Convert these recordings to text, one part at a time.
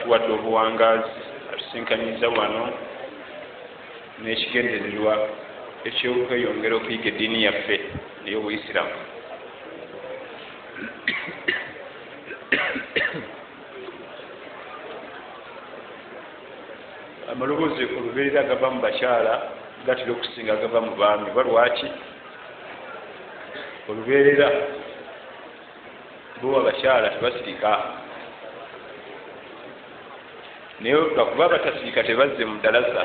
atuwadde obuwangazi atusinkanyiza wano n'ekigendererwa ekyokweyongera okuyiga eddiini yaffe ey'obuisiramu. amaloboozi olubeerera agava mu bakyala gatera okusinga agava mu baami. balwaki olubeerera bo abakyala tebasirika, naye lwakuba abatasirika tebazze mu ddalasa,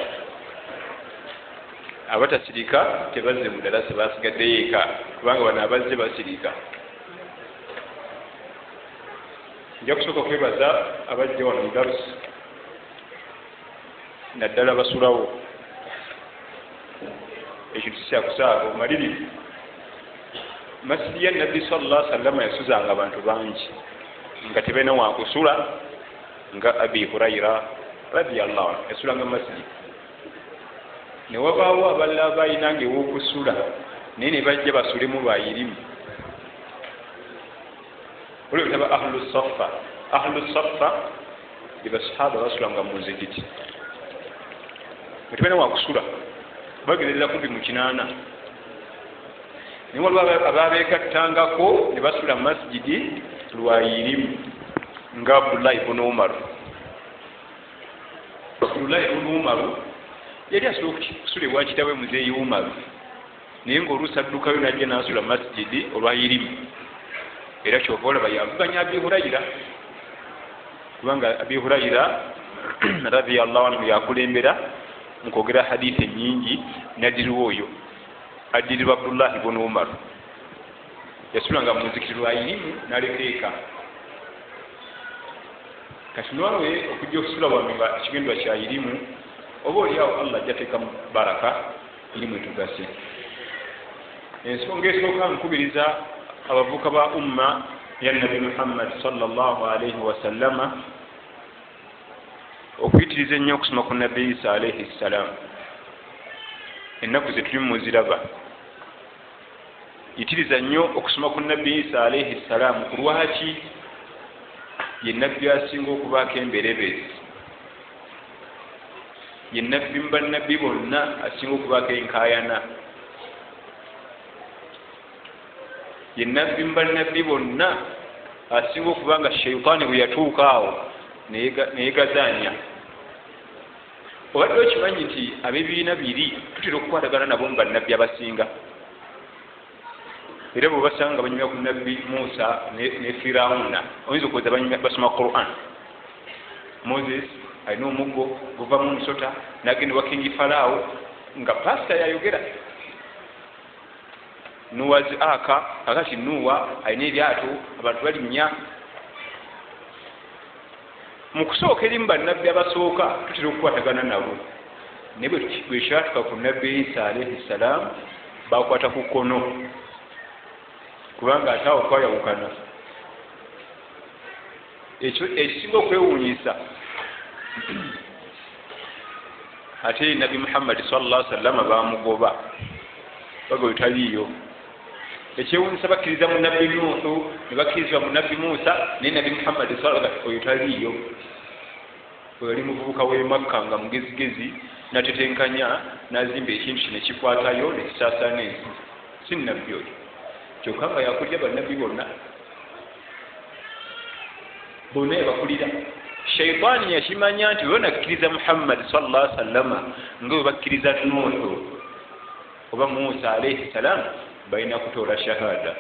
abatasirika tebazze mu ddalasa, basigaddeyo eka, kubanga bano abazze basirika. nja kusooka kwebaza abajja wano mu darusi, naddala basulawo ekintu kikyakusaaga omalirivu. masidi ya nabbi sallallahu alaihi wasallam yasuzanga abantu bangi nga tebalina wakusula, nga abi hurayra radiyallahu anhu yasulanga masidi. ne wabaawo abalala baayinanga ew'okusula naye ne bajja basulemu bayirimu. olwo bitaba ahlu saffa. ahlu saffa be basahaba basulanga mu nzikiti, tebalina wakusula, bagerera kumpi mu 8. naye waliwo abaabeegattangako ne basula mu masijidi lwayirimu nga Abdullahi ibn Umar. Abdullahi ibn Umar yali asobola okusula ewa kitawe muzeeyi Umar, naye ng'oluusi addukayo najja n'asula mu masijidi olwayirimu. era kyova olaba yavuganya Abi Hurayra, kubanga Abi Hurayra radiyallahu anhu yakulembera mu kwogera hadithi nyingi, nadiriwa oyo addirirwa Abdullahi ibn Umar. yasulanga mu nzikiti lwayirimu n'alekeeka. kati nolwe okujja okusula wano nga ekigendwa kyayirimu, oba oliawo Allah ajja teekamu baraka irimu etugase. ensonga esooka nkubiriza abavuka ba umma ya nabi Muhammad sallallahu alaihi wasallama okuyitiriza ennyo okusoma ku nabbi Isa alaihi ssalam. ennaku ze tuli muziraba, yitiriza nnyo okusoma ku nabbi Isa alaihi ssalam. ku lwaki? ye nabbi asinga okubaako emberebezi, ye nabbi mu bannabbi bonna asinga okubaako enkaayana, ye nabbi mu bannabbi bonna asinga okuba nga sheitaani bwe yatuuka awo neyegazaanya. obadde okimanyi nti ab'ebibiina biri tutera okukwatagana nabo mu bannabbi abasinga, era bwe basanga banyumya ku nabbi Musa ne Firawuna, oyinza okuweza basoma Quran. Moses alina omuggo guva mu musota n'agenda wa kingi Falaawo nga pasita yayogera. Nuwazi aka akati Nuwa alina eryato abantu balinnya. mu kusooka erimu bannabbi abasooka tutera okukwatagana nabo, naye bwe kyatuka ku nabbi Isa alaihi ssalam bakwata ku kkono, kubanga ate awo twayawukana. ekyo ekisinga okwewuunyisa ate nabi Muhammad sallallahu alaihi wasallam bamugoba bagoba taliyo. ekyewuunyisa bakkiriza mu nabbi Nuhu ne bakkirizibwa mu nabbi Musa, naye nabi Muhammad sallallahu alaihi wasallam oyo taliyo. bwe yali muvubuka w'e Makka nga mugezigezi natetenkanya n'azimba ekintu kino ekikwatayo ne kisaasaana ensi, si nabbi oyo. kyokka nga yakulira bannabbi bonna yabakulira. Shaitaani yakimanya nti bwe nakkiriza Muhammad sallallahu alaihi wasallam nga bwe bakkiriza Nuhu oba Musa alaihi salam, balina kutoola shahada.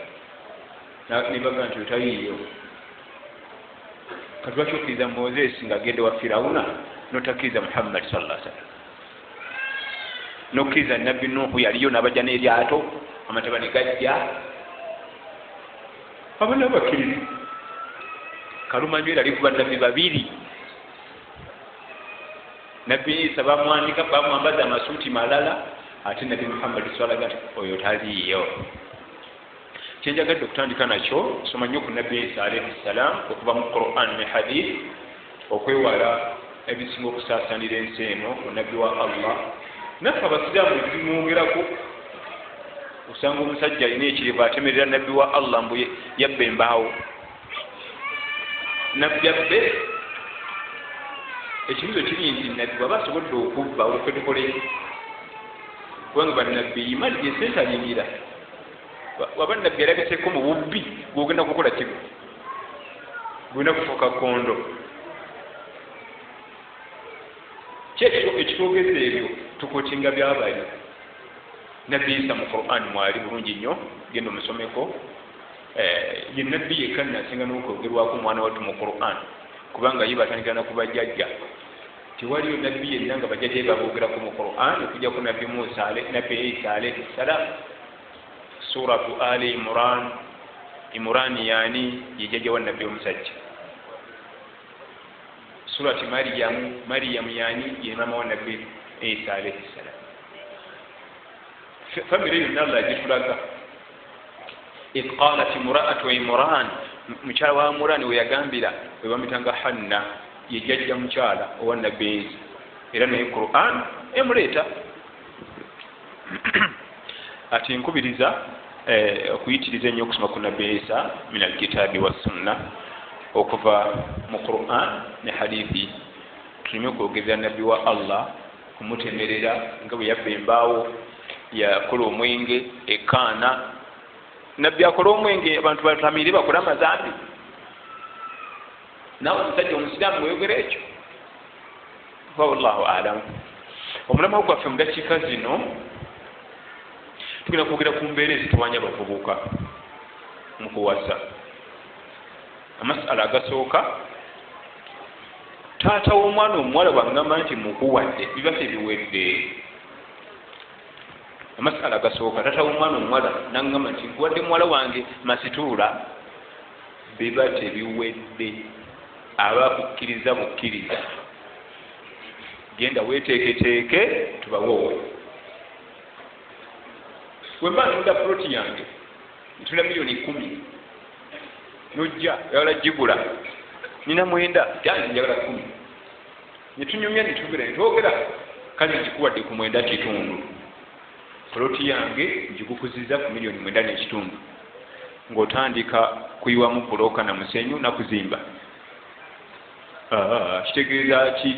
ne baga nti otaliyo. kati lwaki okkiriza Moses ng'agenda wa Firawuna n'otakkiriza Muhammad sallallahu alaihi wasallam? n'okkiriza nabbi Nuhu yaliyo n'abajja n'eryato amataba ne gajja. abana bakkiriza kalumanywera ali ku bannabbi babiri. nabbi Isa bamwandika bamwambaza amasuuti malala, ate nabbi Muhammad sallallahu alaihi wasallam oyo taliyo. kyenjagadde okutandika nakyo soma nnyo ku nabbi Isa alaihi ssalam okuva mu Quran ne hadith, okwewala ebisinga okusaasanira ensi eno munabbi wa Allah. naffe abasiraamu tubimwongerako. osanga omusajja alina ekirivu atemerera nabbi wa Allah mbu yabba embaawo. nabbi abbe ekibuzo kiri nti nabbi bwaba asobodde okubba olukwe tukole kubanga bannabbi imaani gye sentaliira waba nabbi yalabiseko mu bubbi bwogenda kukola kigo gwenda kufuuka kondo ekitwogeza ebyo tukotinga byabali nabbi Isa mu Qur'an mwali bulungi nnyo genda omusomeko ye nabbi yekka nasinga n'okwogerwako omwana wattu mu Qur'an kubanga ye batandikira nakubajjajja tewaliyo nabbi yenna nga bajjajja be baboogerako mu Qur'an okujjako nabbi nabbi Isa alayhi salam suratu ali imran yani ye jjajja wa nabbi omusajja surati Maryam yani ye mama wa nabbi Isa alayhi salam famire yonna Allah agitulaga id qalat imra'atu imran mukyala wa Imran we yagambira we bamitanga Hanna ye jjajja mukyala owa nabbi Isa era naye Qur'an emuleeta ati nkubiriza okuyitiriza ennyo okusoma ku nabbi Isa min alkitaabi wassunna okuva mu Qur'an ne hadithi tulime okwogeza nabbi wa Allah kumutemerera nga bwe yabba embaawo yakola omwenge ekaana nabbi akola omwenge abantu batamire bakola amazambi naawe omusajja omusiraamu weyogera ekyo wallahu alam omulama gwaffe mu dakiika zino tugenda kwogera ku mbeera ezituwanya abavubuka mu kuwasa amasala agasooka taata w'omwana omuwala bw'agamba nti mukuwadde biba tebiwedde amasala agasooka taata w'omwana omuwala n'agamba nti nkuwadde muwala wange masituula biba tebiwedde aba bukkiriza bukkiriza genda weeteeketeeke tubawoowe wemba nunda puloti yange ntula $1,000,000 nojja yawala gigula nina mwenda yange njagala 10 netunyumya netugera netwogera kale ngikuwadde ku mwenda kitundu puloti yange ngikukuziza ku $1,900,000 ng'otandika kuyiwamu buloka na musenyu nakuzimba kitegeeza ki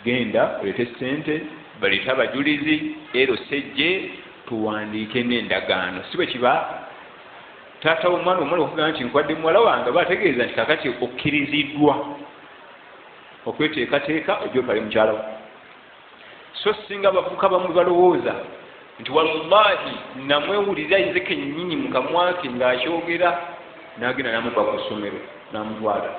genda oleete sente baleete abajulizi ero sejje tuwandiike n'endagaano si bwe kiba taata w'omwana omuwala okugamba nti nkwadde muwala wange bategeeza nti kakati okkiriziddwa okweteekateeka ojjokale mukyala we so singa abavubuka bamwe balowooza nti wallahi namwewulira nze kennyini mu kamwa ke ng'akyogera n'agenda namuva ku ssomero n'amutwala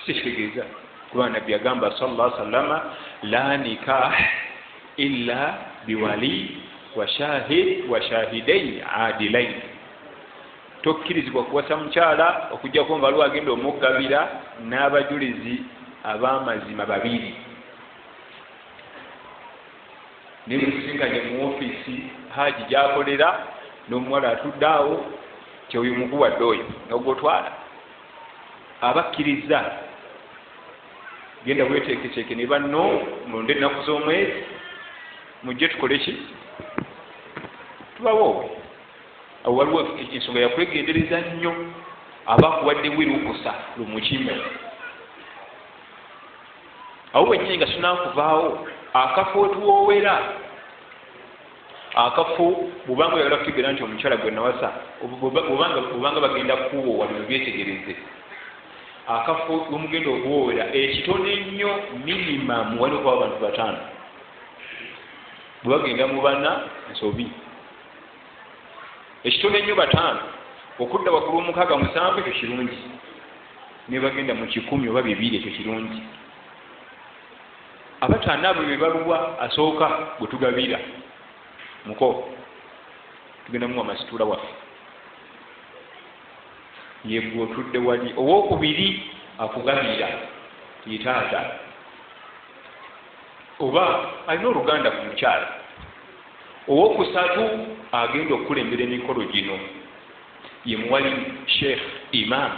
si kitegeeza kuba nabbi agamba sallallahu alaihi wasallama la nikah illa biwali wa shahid wa shahidain adilain tokkirizibwa kuwasa mukyala okujjako nga waliwo agenda omugabira n'abajulizi ab'amazima babiri nemusinganye mu ofiisi haji gyakolera n'omuwala atudde awo kyoyo mukuwadde oyo nogwotwala abakkiriza genda weteeketeeke ne banno mulonde ennaku z'omwezi mujje tukole ki tubawoowe awo waliwo ensonga yakwegendereza nnyo abakuwadde wirukusa lumukime awo wenyini nga tunakuvaawo akafo otuwoowera akafo bwobanga oyagala kutegeera nti omukyala gwe nawasa bwobanga bagenda kuwoowa bino byetegereze akafo wemugenda okuwoowera ekitono ennyo minimum walina okuba abantu 5 bwe bagenda mu 4 nsobi ekitono ennyo 5 okudda waggulu 6-7 ekyo kirungi ne bagenda mu 10 oba 2 ekyo kirungi abataano abo be baluwa asooka gwe tugabira muko tugenda muwa masituula waffe yegwe otudde wali owokubiri akugabira yitaata oba alina oluganda ku mukyala owokusatu agenda okukulembera emikolo gino ye muwali sheikh imam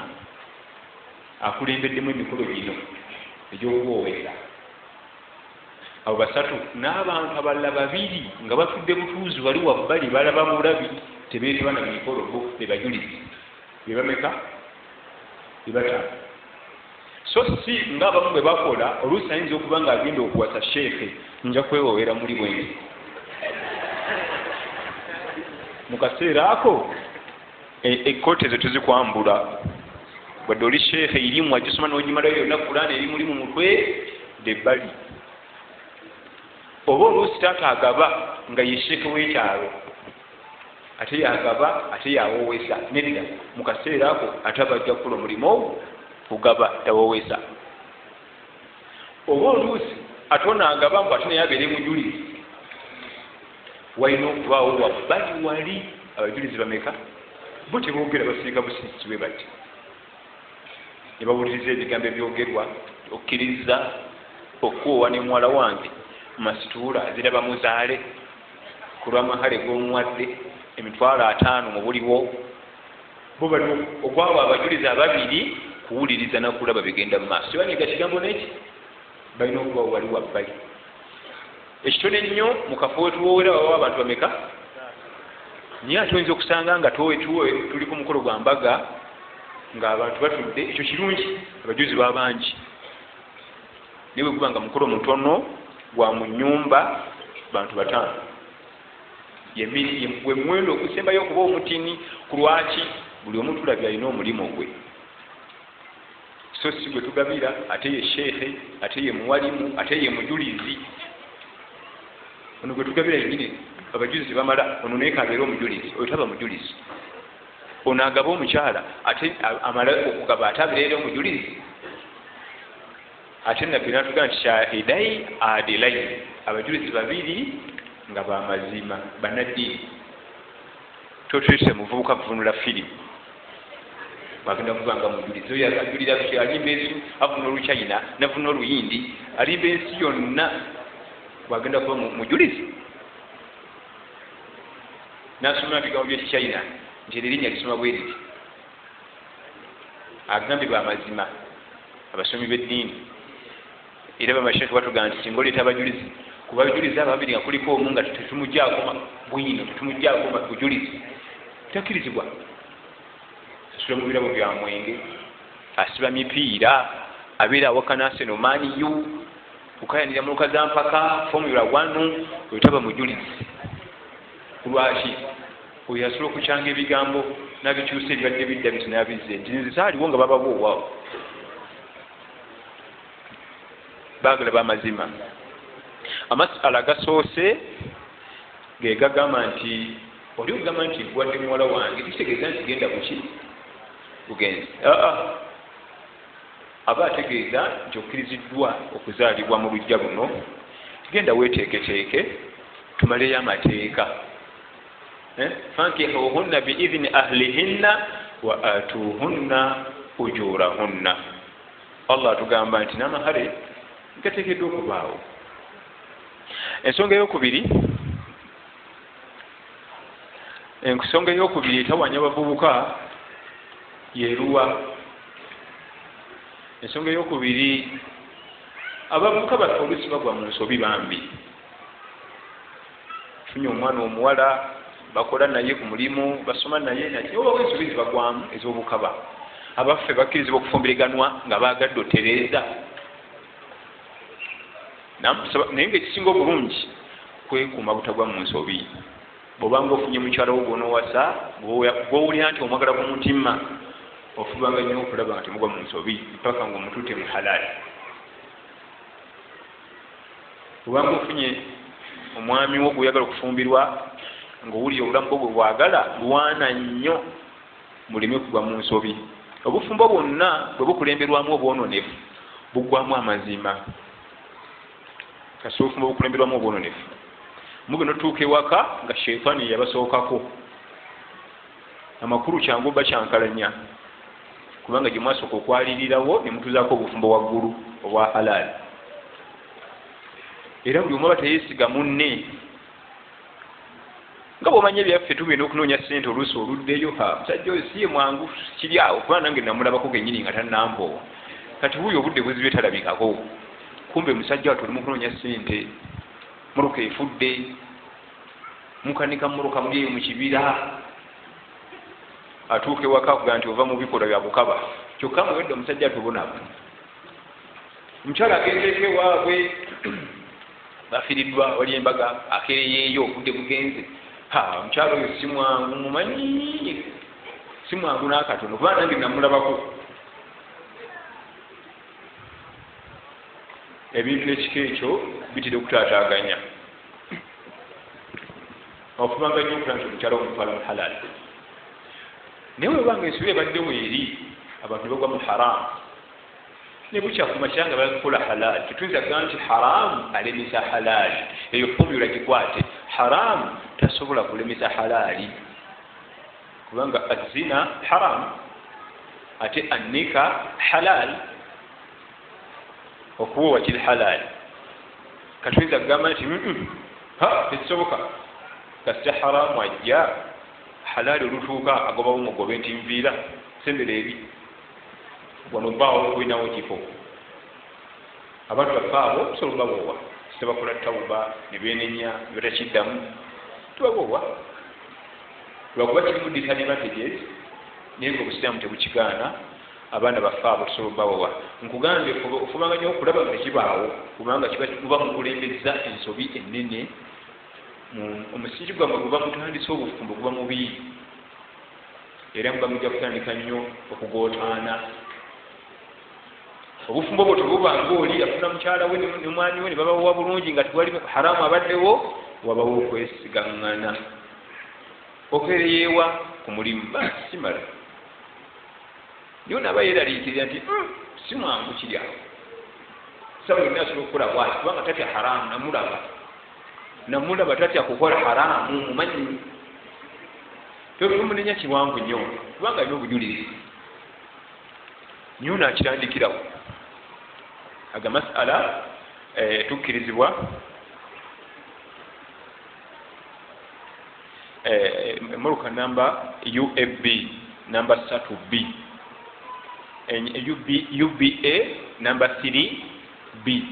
akulembeddemu emikolo gino egy'okuwoowera abo basatu n'abantu abalala 2 nga batudde butuuzi wali wabbali balaba mulabi tebeeteba na mikolo bo be bajulizi bebameka bebataano so si ng'abamu bwe bakola oluusi ayinza okuba ng'agenda okuwasa sheekhe nja kwewowera muli bwengi mu kaseera ako ekkooti ezo tuzikwambula wadde oli sheekhe irimu agisoma n'ogimalayo yonna kulaana eri muli mu mutwe debbali oba oluusi taata agaba nga ye sheekhe w'ekyalo ate yagaba ate yawoowesa nedda mu kaseera ako ate abajja kukola omulimu kugaba tawoowesa oba oluusi ate onaagaba mbu ate naye abeere mujulizi walina okubaawo wabbali wali abajulizi bameka bo teboogera basiika busiisi bwe bati ne bawuliriza ebigambo ebyogerwa okkiriza okuwowa ne muwala wange masituula ziraba muzaale ku lw'amahale g'omuwadde $5,000 mu buliwo bo bali ogwawo abajulizi ababiri kuwuliriza nakulaba bigenda mu maaso tebanyiga kigambo neki balina okubawo wali wabbali ekitone ennyo mu kafo wetuwoowera wawo abantu bameka naye ate oyinza okusanga nga tuli ku mukolo gwa mbaga ng'abantu batudde ekyo kirungi abajulizi babangi naye bwe guba nga mukolo mutono gwa mu nnyumba bantu 5 gwe muwendo okusembayo okuba omutini ku lwaki buli omu tulabye alina omulimu gwe so si gwe tugabira ate ye sheekhe ate ye muwalimu ate ye mujulizi ono gwe tugabira yennyini abajulizi bamala ono naye kabeera omujulizi oyo taba mujulizi ono agaba omukyala ate amala okugaba ate abeera omujulizi ate nabbi natugamba nti shahidai adilai abajulizi babiri nga bamazima banaddiini totuyise muvubuka kuvunula firimu bagenda kubanga mujulizi oyo ajulira ki alimba ensi avuna oluchina navuna oluyindi alimba ensi yonna bwagenda kuba mujulizi nasoma ebigambo byekichina nti erinnya lisoma bwe riti agambye bamazima abasomi b'eddiini era bamashekhe batugamba nti singa oleeta abajulizi kuba abajulizi ababiri nga kuliko omu nga tetumugjaako bwino tetumugjaako bujulizi takkirizibwa asula mu birabo bya mwenge asiba mipiira abeera awakana Arsenal Man U kukayanira mu luka za mpaka Formula 1 oyo taba mujulizi kulwaki oyo asobola okukyanga ebigambo n'abikyusa ebibadde bidda biti n'abizze nti nze saaliwo nga bababoowaawo baagala bamazima amasala gasoose ge gagamba nti oli ogamba nti gwadde muwala wange kitegeeza nti genda kuki bugenzi aba ategeeza nti okkiriziddwa okuzaalibwa mu lujja luno tugenda weeteeketeeke tumaleyo amateeka fankihuhunna biidhini ahlihinna wa atuuhunna ujurahunna Allah atugamba nti n'amahale gateekeddwa okubaawo ensonga eyokubiri etawanya abavubuka yeruwa ensonga eyokubiri abavubuka baffe oluusi bagwa mu nsobi bambi funye omwana omuwala bakola naye ku mulimu basoma naye obawo ensobi zibagwamu ez'obukaba abaffe bakkirizibwa okufumbiriganwa nga baagadde otereeza naye ngaekisinga obulungi kwekuuma butagwa mu nsobi bw'obanga ofunye mukyala wo gwonoowasa gwowulira nti omwagala ku mutima ofubanga nnyo okulaba nga temugwa mu nsobi mpaka nga omutuute mu halali bw'obanga ofunye omwami wo gweyagala okufumbirwa ng'owulira obulamu bwo bwe bwagala lwana nnyo muleme kugwa mu nsobi obufumbo bwonna bwe bukulemberwamu obwononefu buggwamu amazima kasooka obufumbo bukulemberwamu obwononefu mugenda otuuka ewaka nga sheitaani yabasookako amakulu kyangu oba kyankalanya kubanga gye mwasooka okwalirirawo ne mutuzaako obufumbo waggulu obwa halaali era buli omu aba teyeesiga munne nga bwomanya ebyaffe tugenda okunoonya ssente oluusi oluddeyo musajja oyo siye mwangu kiri awo kuba nange namulabako gennyini nga tannamboowa kati buuyo obudde bwezibye talabikako kumbe musajja wati oli mukunoonya ssente muruka efudde mukanika muruka mulieyo mu kibira atuuka ewaka akugaa nti ova mu bikolwa bya bukaba kyokka muwedde omusajja atubonabo omukyala agenzeeko ewaabwe bafiiriddwa wali embaga akereyeeyo obudde bugenze omukyala oyo si mwangu mumanyi si mwangu n'akatono kuba nange namulabako ebintu ekika ekyo bitera okutaataaganya okufubanga nnyo okula nti omukyala omutwala mu halal naye webanga ensobi ebaddewo eri abantu bagwa mu haramu ne bukya ku makya nga bakukola halal tetuyinza kugaa nti haramu alemesa halaali eyo fomula gikwate haramu tasobola kulemesa halaali kubanga azina haramu ate annika halal okuwowa kiri halaali katuyinza kugamba nti tekisoboka kasita haramu ajja halaali olutuuka agobawo mugobe nti nviira sembera eri wano baawo okulinawo kifo abantu baffe abo tusobola baboowa tebakola tawuba ne beenenya ne batakiddamu tubaboowa lwakuba kirimu disadvantages naye nga obusiraamu tebukigaana abaana baffe abo tusobola baboowa nkugambye ofubanga nnyo okulaba nga tekibaawo kubanga kiba mukulembeza ensobi ennene omusingi gwammwe guba mutandise obufumbo guba mubi era muba mujja kutandika nnyo okugootaana obufumbo bwo tebubanga oli afuna mukyala we ne mwanyi we ne babawowa bulungi nga tewali haramu abaddewo wabawo okwesigaŋŋana okereyeewa ku mulimu simala niyo naaba yeeraliikirira nti si mwangu kiri awo saba yonna asobola okukola bwati kubanga tatya haramu namulaba tatya kukola haramu mumanyi tomunenya kiwanvu nnyo kubanga alina obujulizi niyo nakirandikirawo aga masala tukkirizibwa emmoruka namba UAB namba 3B UBA namba 3B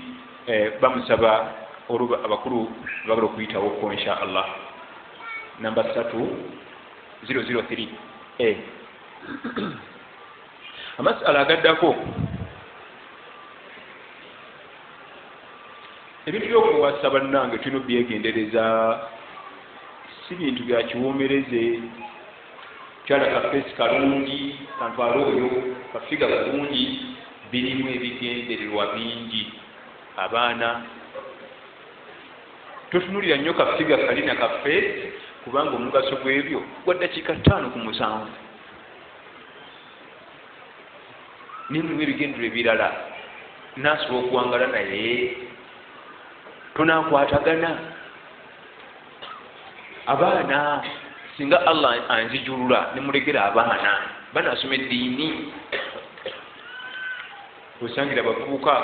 bamusaba oluba abakulu bagala okuyitawo ko insha Allah namba 3003 amasala agaddako ebintu byokuwasa bannange tulina obyegendereza si bintu bya kiwoomereze kyala kafeesi kalungi kantwala oyo kafiga kalungi birimu ebigendererwa bingi abaana totunulira nnyo kafiga kali na kafeesi kubanga omugaso gw'ebyo gwa ddakiika 5 ku 7 nimulimu ebigendero ebirala nasobola okuwangala naye tunakwatagana abaana singa Allah anzijulula nemulekera abaana banasoma eddiini osangira abavubuka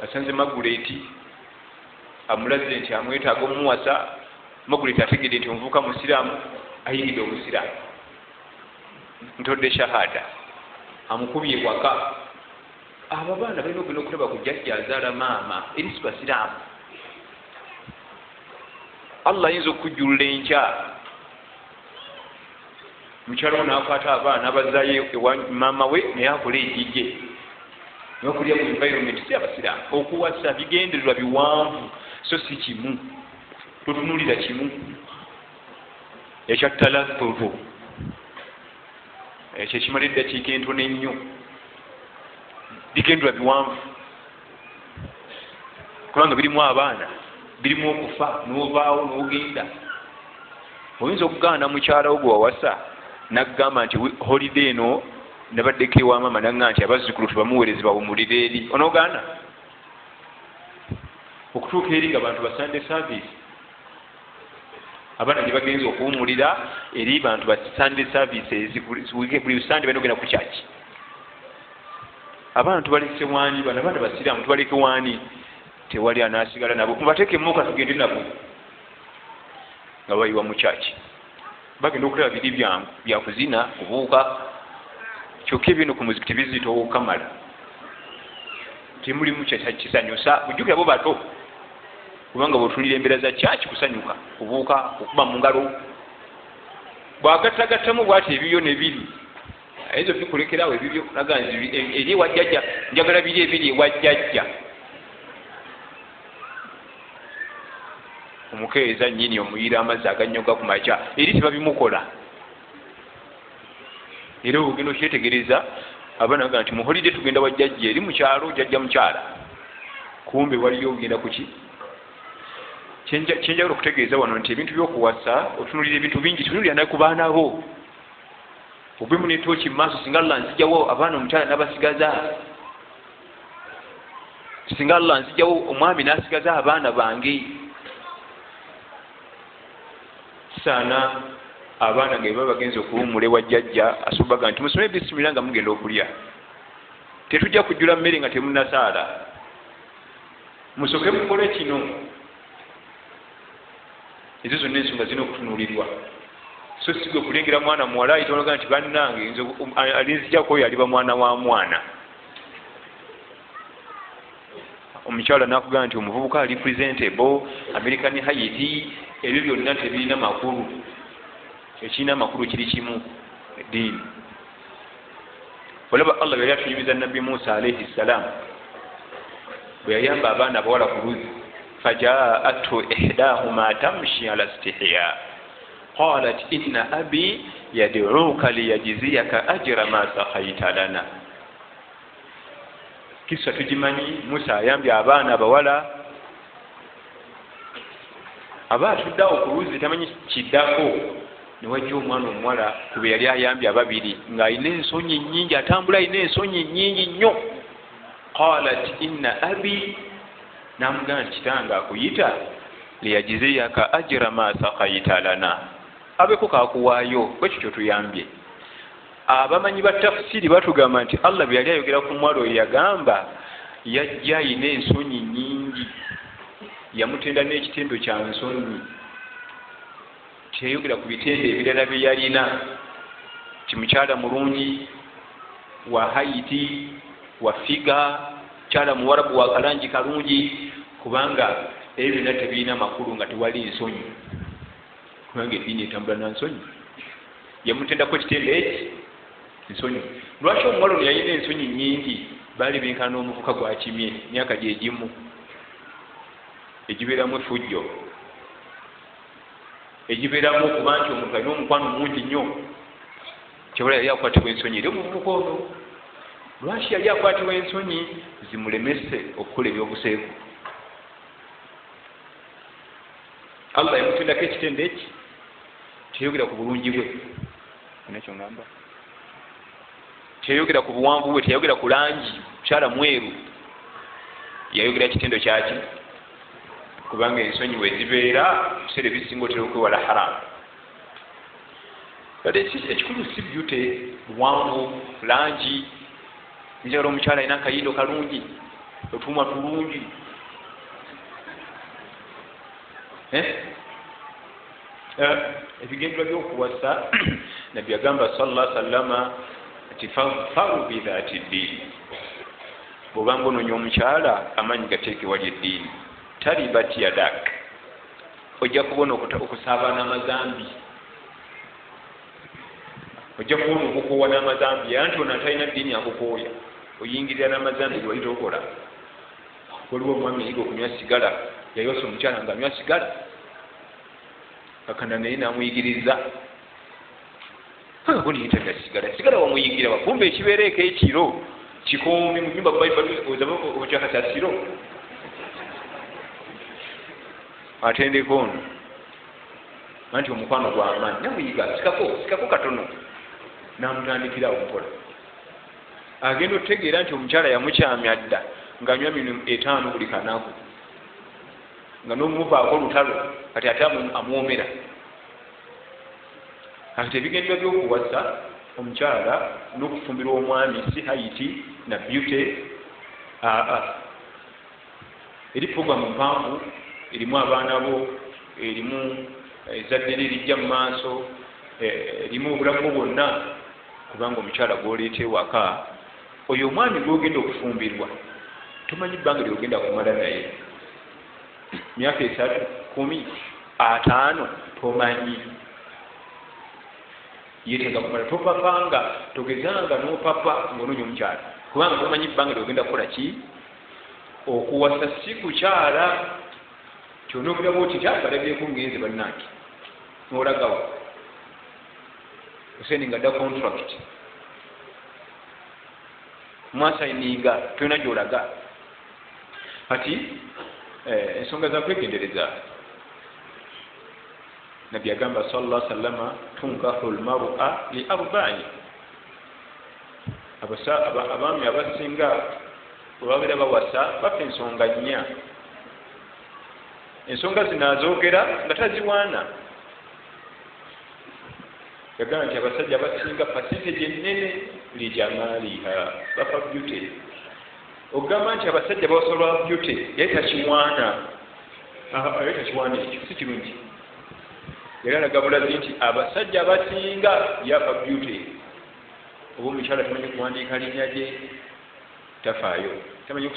asanze maguleti amulaze nti amwetaaga omuwasa maguleti ategedde nti omuvubuka musiraamu ayiridde obusiraamu ntodde shahada amukubye waka abo abaana balina okugenda okulaba ku jjajja azaala maama eri si basiraamu Allah ayinza okujjulula enkya mukyalo n'akwata abaana abazaayo ewa maama we naye akola ejjijje n'okulya mu environment si abasiraamu okuwasa bigendererwa biwanvu so si kimu totunulira kimu ekyatalatoto ekyo kimala eddakiika entono ennyo bigendererwa biwanvu kubanga birimu abaana birimu okufa n'ovaawo n'ogenda oyinza okugaana mukyalawo gwe wawasa nakugamba nti holiday eno nabaddeko ewa maama naga nti abazzukulu tebamuweerezebwa bumulire eri onogaana okutuuka eri nga bantu ba Sunday service abaana gye bagenza okuwumulira eri bantu ba Sunday services buli Sunday balina okugenda ku kyaki abaana tubaleke wani bano abaana basiraamu tubaleke wani tewali anasigala nabo mubateeke muka tugende nabo nga bayiwa mu kyaki bagenda okulaba biri byangu byakuzina kubuuka kyokka ebino ku muziki tebizitowo kamala temulimu kisanyusa bujjukira bo bato kubanga bwotulira embeera za kyaki kusanyuka kubuuka okuba mu ngalo bwagattagattamu bwati ebibyo nebiri ayinza obikulekerawo ebibyo naga eri ewajjajja njagala biri ebiri ewajjajja omukeeza nnyini omuyira amazzi agannyoga ku makya eri tebabimukola. Era ogenda okyetegereza abaana baga nti muholide tugenda wa jjajja eri mukyalo jjajja mukyala, kumbe waliyo ogenda kuki. Kyenjagala okutegeeza wano nti ebintu by'okuwasa otunulira ebintu bingi, tunulira naye ku baana bo. Obemu netooki mu maaso, singa Allah nzijawo abaana omukyala n'abasigaza, singa Allah nzijawo omwami n'asigaza abaana bange. Kisaana abaana nga baba bagenze okuwummula ewa jjajja asubaga nti musome bisimira nga mugenda okulya, tetujja kujjula mmere nga temunnasaala, musoke mukole kino. Ezo zonna ensonga zirina okutunuulirwa. So sigwe kulengera mwana muwala ayitologa nti bannange alinzijako oyo aliba mwana wa mwana. Omukyala nakugamba nti omuvubuka ali presentable, American Haiti, ebyo byonna tebirina makulu. Ekirina amakulu kiri kimu, eddiini. Olaba Allah yali atunyumiza Nabbi Musa alayhi salam bwe yayamba abaana abawala ku luzzi, fajaa'athu ihdahuma tamshi ala istihya qalat inna abi yad'uka liyajziyaka ajra ma saqaita lana. Kisa tugimanyi, Musa ayambye abaana abawala abaatuddawo ku luzzi tamanyi kiddako, newajja omwana omuwala kube yali ayambye ababiri ng'alina ensonyi nnyingi, atambula alina ensonyi nnyingi nnyo. Qalat inna abi, namugamba nti kitange akuyita liyajziyaka ajra ma saqaita lana, abeko kakuwaayo bwekityo tuyambye. Abamanyi ba tafsiri batugamba nti Allah bwe yali ayogera ku mwalo oyo yagamba yajja ayina ensonyi nnyingi, yamutenda n'ekitendo kya nsonyi. Teyayogera ku bitende ebirala bye yalina, ti mukyala mulungi wa Haiti, wa figa, mukyala muwarabu wa kalangi kalungi, kubanga ebyo byonna tebirina makulu nga tewali nsonyi, kubanga eddiini etambula na nsonyi. Yamutendako ekitendo eki nsonyi. Lwaki omuwala ono yalina ensonyi nnyingi? Baali benkana n'omuvuka gwakimye myaka gye gimu egibeeramu effujjo, egibeeramu okuba nti omuntu alina omukwano mungi nnyo, kyebala yali akwatibwa ensonyi. Era omuvuka ono lwaki yali akwatibwa ensonyi? Zimulemese okukola ebyobuseeku. Allah yamutendako ekitendo eki, teyogera ku bulungi bwe, nakyo ngamba, teyogera ku buwanvu bwe, teyogera ku langi, mukyala mweru, yayogera ekitendo kyaki, kubanga ensonyi we zibeera ebiseera ebisinga otera okwewala haramu. Kale ekikulu si byute, buwanvu, langi. Njagala omukyala alina akayindo kalungi, otumwa tulungi, ebigendwa by'okuwasa nabbi agamba sallallahu alaihi wasallam nti faru bidhati ddiini, bw'obanga onoonya omukyala amanyi gateeke wali eddiini, talibat yadak, ojja kubona okusaaba n'amazambi, ojja kubona okukoowa n'amazambi. Anti ono atalina ddiini akukooya, oyingirira n'amazambi ge wali tokola. Waliwo omwami yayiga okunywa sigala, yayosa omukyala ng'anywa sigala, kakana naye namuyigiriza agoniyitanga sigala wamuyigira kumbe ekibeereeko ekiro kikoomi mu nyumba okyakasasiro atendeko ono anti omukwano gw'amaanyi namuyiga sikako katono namutandikira omukola. Agenda okutegeera nti omukyala yamukyamya dda ng'anywa minu 5 buli kanaku, nga n'omuvaako olutalo kati ate amwomera. Ate ebigendwa by'okuwasa omukyala n'okufumbirwa omwami si Haiti na beauty. Eri programu mpanvu, erimu abaana bo, erimu ezzadde erijja mu maaso, erimu obulamu bwonna, kubanga omukyala gw'oleeta ewaka oyo omwami gw'ogenda okufumbirwa tomanyi bbanga lyogenda kumala naye, myaka 3, 10, 5 tomanyi. Yetenga kumala topapanga, togezanga n'opapa ng'onoonya omukyala, kubanga tomanyi bbanga lyogenda kukola ki. Okuwasa si kukyala, kyonogeramu oti kyabalabyeko ngenze bannange nolagawo oseninga dda contract mwasayininga tolina gyolaga kati ensonga zakwegendereza nabbi agamba sallallahu alaihi wasallama tunkahu lmar'a li arba'in abaami abasinga bwebabeera bawasa bafa ensonga nnya ensonga zino azoogera nga taziwaana yagamba nti abasajja abasinga percentage ennene lijamaliha bafa beauty ogamba nti abasajja bawasolwa beauty yali takiwaana ekyo si kirungi era nagabulazi nti abasajja abasinga yafa beauty oba omukyala tamanyi kuwandiika linnya lye tafaayo tamanyi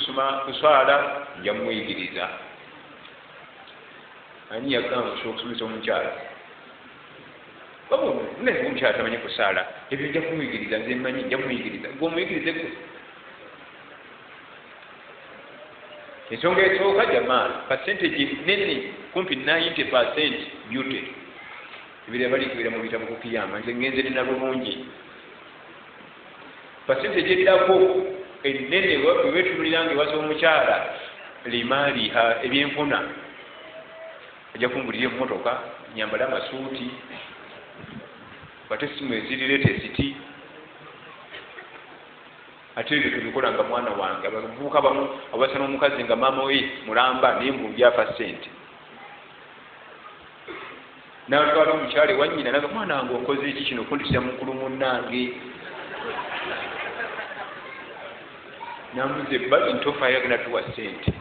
kuswala nja mumuyigiriza ani yagamba osobola okusomesa omukyala naye omukyala tamanyi kusaala ebyo nja kumuyigiriza nze mmanyi nja kumuyigiriza gweomuyigirize gwe ensonga esooka jamaa percentage nene kumpi 90% beauty ebirala balikibira mu bitabo kukiyama nze ngenze nina bulungi percentage eddako ennene webetunuliranga ewasa omukyala limaaliha ebyenfuna ajja kumbulira emmotoka nyambale amasuuti bate simu eziri latesiti ate ebyo tubikola nga mwana wange abavubuka bamu abasa n'omukazi nga maama we mulamba naye mbungi afa ssente natwala omukyala ewannyina naga mwana wange okoze eki kino kundisira mukulu munnange namuze bali ntofaayo agenda tuwa ssente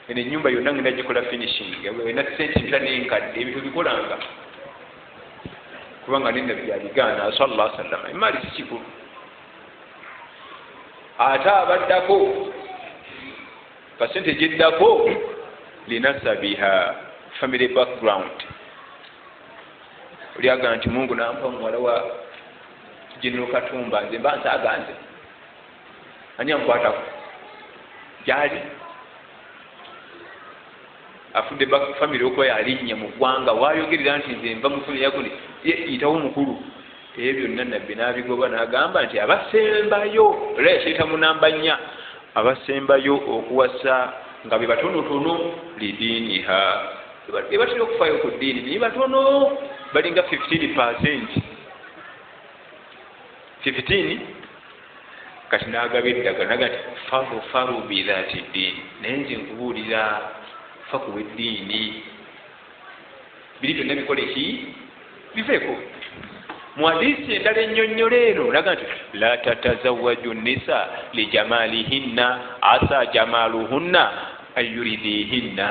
eno ennyumba yonna ngenda gikola finishing ena ssente mpita n'enkadde ebyo tubikolanga kubanga nenda byabigaana sallallahu alaihi wasallam emaali si kikulu ate abaddako percentage eddako linasabiha family background olyaga nti mungu nampa muwala wa General Katumba nze mba nsaaga nze ani amukwatako gyali afudde family okuba yalinnya mu ggwanga wayogerera nti nze nva mufuna yakuni yitawo mukulu ebyo byonna nabbi n'abigoba n'agamba nti abasembayo era yakiita mu namba nnya abasembayo okuwasa nga be batonotono lidiiniha ebatera okufaayo ku ddiini naye batono balinga 15%. 15 kati n'agaba eddagala naga nti faru bidhaati ddiini naye nze nkubuulira fa kuwa eddiini biri byonna bikola eki biveeko mu hadiisi endala ennyonnyola eno naga nti la tatazawaju nisa lijamalihinna asa jamaluhunna ayuridihinna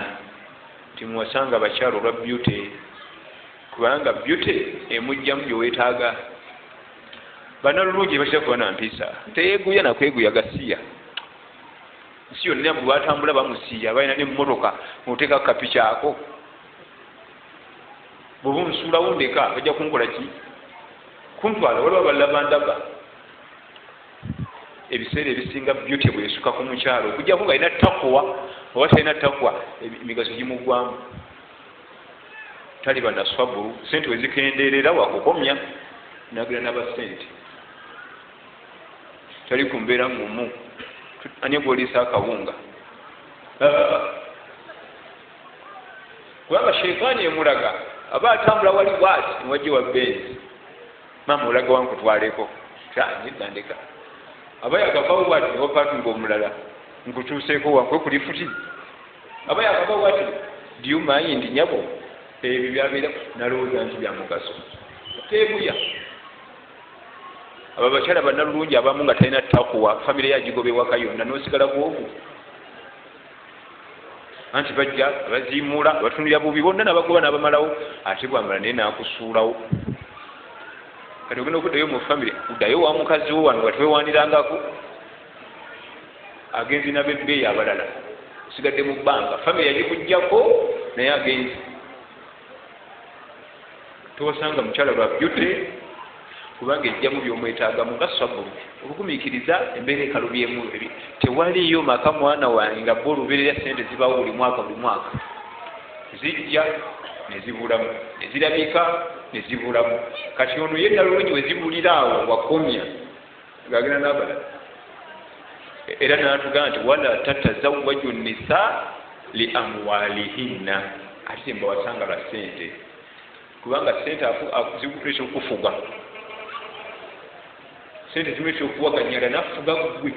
timuwasanga abakyalo olwa beauty kubanga beauty emujjamu gyeweetaaga banalulungi bakirakuba na mpisa teyeeguya nakweguya gasiya nsi yonna bwe batambula bamusiya balina nemmotoka muteeka kapica ako bweba omusuulawo ndeka bajja kunkola ki kuntwala waliwo balabandaba ebiseera ebisinga beauty bwesuka ku mukyalo okujjako nga alina takwa oba talina takwa emigaso gimugwamu taliba na swabulu sente wezikendeerera wakukomya nagira nabasente tali kumbeera mumu ani gwoliisa akawunga kubanga sheitaani emulaga aba atambula wali bwati niwajje wa benzi mama olaga wankutwaleko nidandeka aba yakavawo bwati niwapatunga omulala nkutuuseeko wankwe kuli futi aba yakavawo bwati diumayi ndi nyabo ebyo byabeera nalowooza nti byamugaso teebuya abo abakyala bannalulungi abamu nga talina takuwa famire yagigobewaka yonna nosigala bwogu anti bajja abazimuula abatunulira bubi bonna nabagoba nabamalawo ate bwamala naye nakusuulawo kati ogenda okuddayo mu famire uddayo wa mukazi wo wano watwewanirangako agenzi nabebbeeyi abalala sigadde mu bbanga famire yagikugjako naye agenzi towasanga mukyala lwa beauty kubanga ejjamu byomwetaaga muga sabulu okugumiikiriza embeera ekalubyemu tewaliyo maka mwana wange nga bo olubeerera sente zibawo buli mwaka zijja nezibulamu nezirabika nezibulamu kati ono yedala olungi wezibulira awo wakomya ngagenda nabala era natugamba nti wala tatazawwaju nisa li amwalihinna ate mbawasanga la sente kubanga sente zikutuleeta okufuga sente zimuleeta okuwaganyala nafuga gwe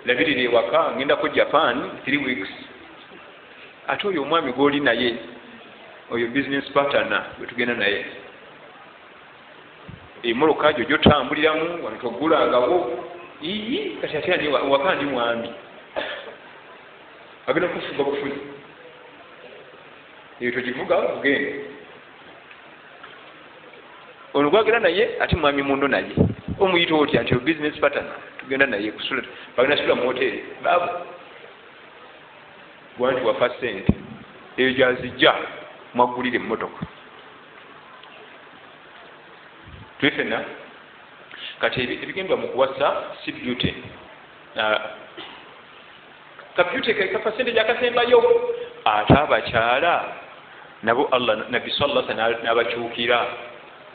labirira ewaka ngendako Japan 3 weeks ate oyo omwami gwoli naye oyo business partner wetugenda naye emoloka gyo gyotambuliramu wanetogulangawo iyi kati ate ani waka ndi mwami agenda kufuga bufuzi eyo togivuga ugenda ono gwagenda naye ate mwami mundo naye omuyita otya nti business partner tugenda naye kusula bagenda sula mu hoteri babu gwanti wafa sente eyo gyazijja mwagulire emmotoka twefena kati ebigendwa mu kuwasa si beauty kabyute kafa sente gyakasembayo ate abakyala nabo Allah nabbi sallallahu alaihi wasallam nabakyukira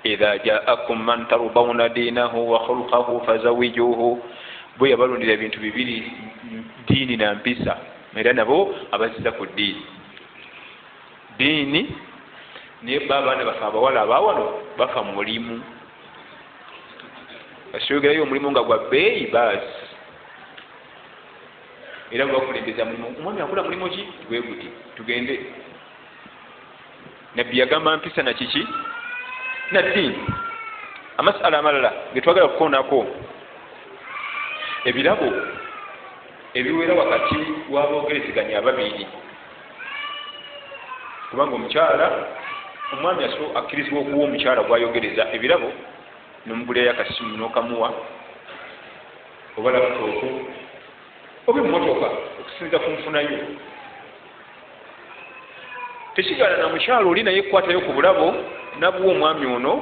idha ja'akum man tarbawna dinahu wa khulquhu fazawijuhu bwe yabalondera ebintu bibiri dini na mpisa era nabo abaziza ku dini ne baba ne bafa abawala abawano bafa mulimu ashogerayo omulimu nga gwa beeyi baasi era bakulembeza mulimu omwami akola mulimu ki gwe guti tugende nabbi yagamba mpisa na kiki na ddiini amasala amalala getwagala kukoonako ebirabo ebiwera wakati w'aboogerezeganya ababiri kubanga omukyala omwami akkirizibwa okuwa omukyala gwayogereza ebirabo nomugulayo akasimu nokamuwa oba laputoopu oba emmotoka okusinza ku nfunayo tekigala na mukyala oli naye kukwatayo ku bulabo nabuwa omwami ono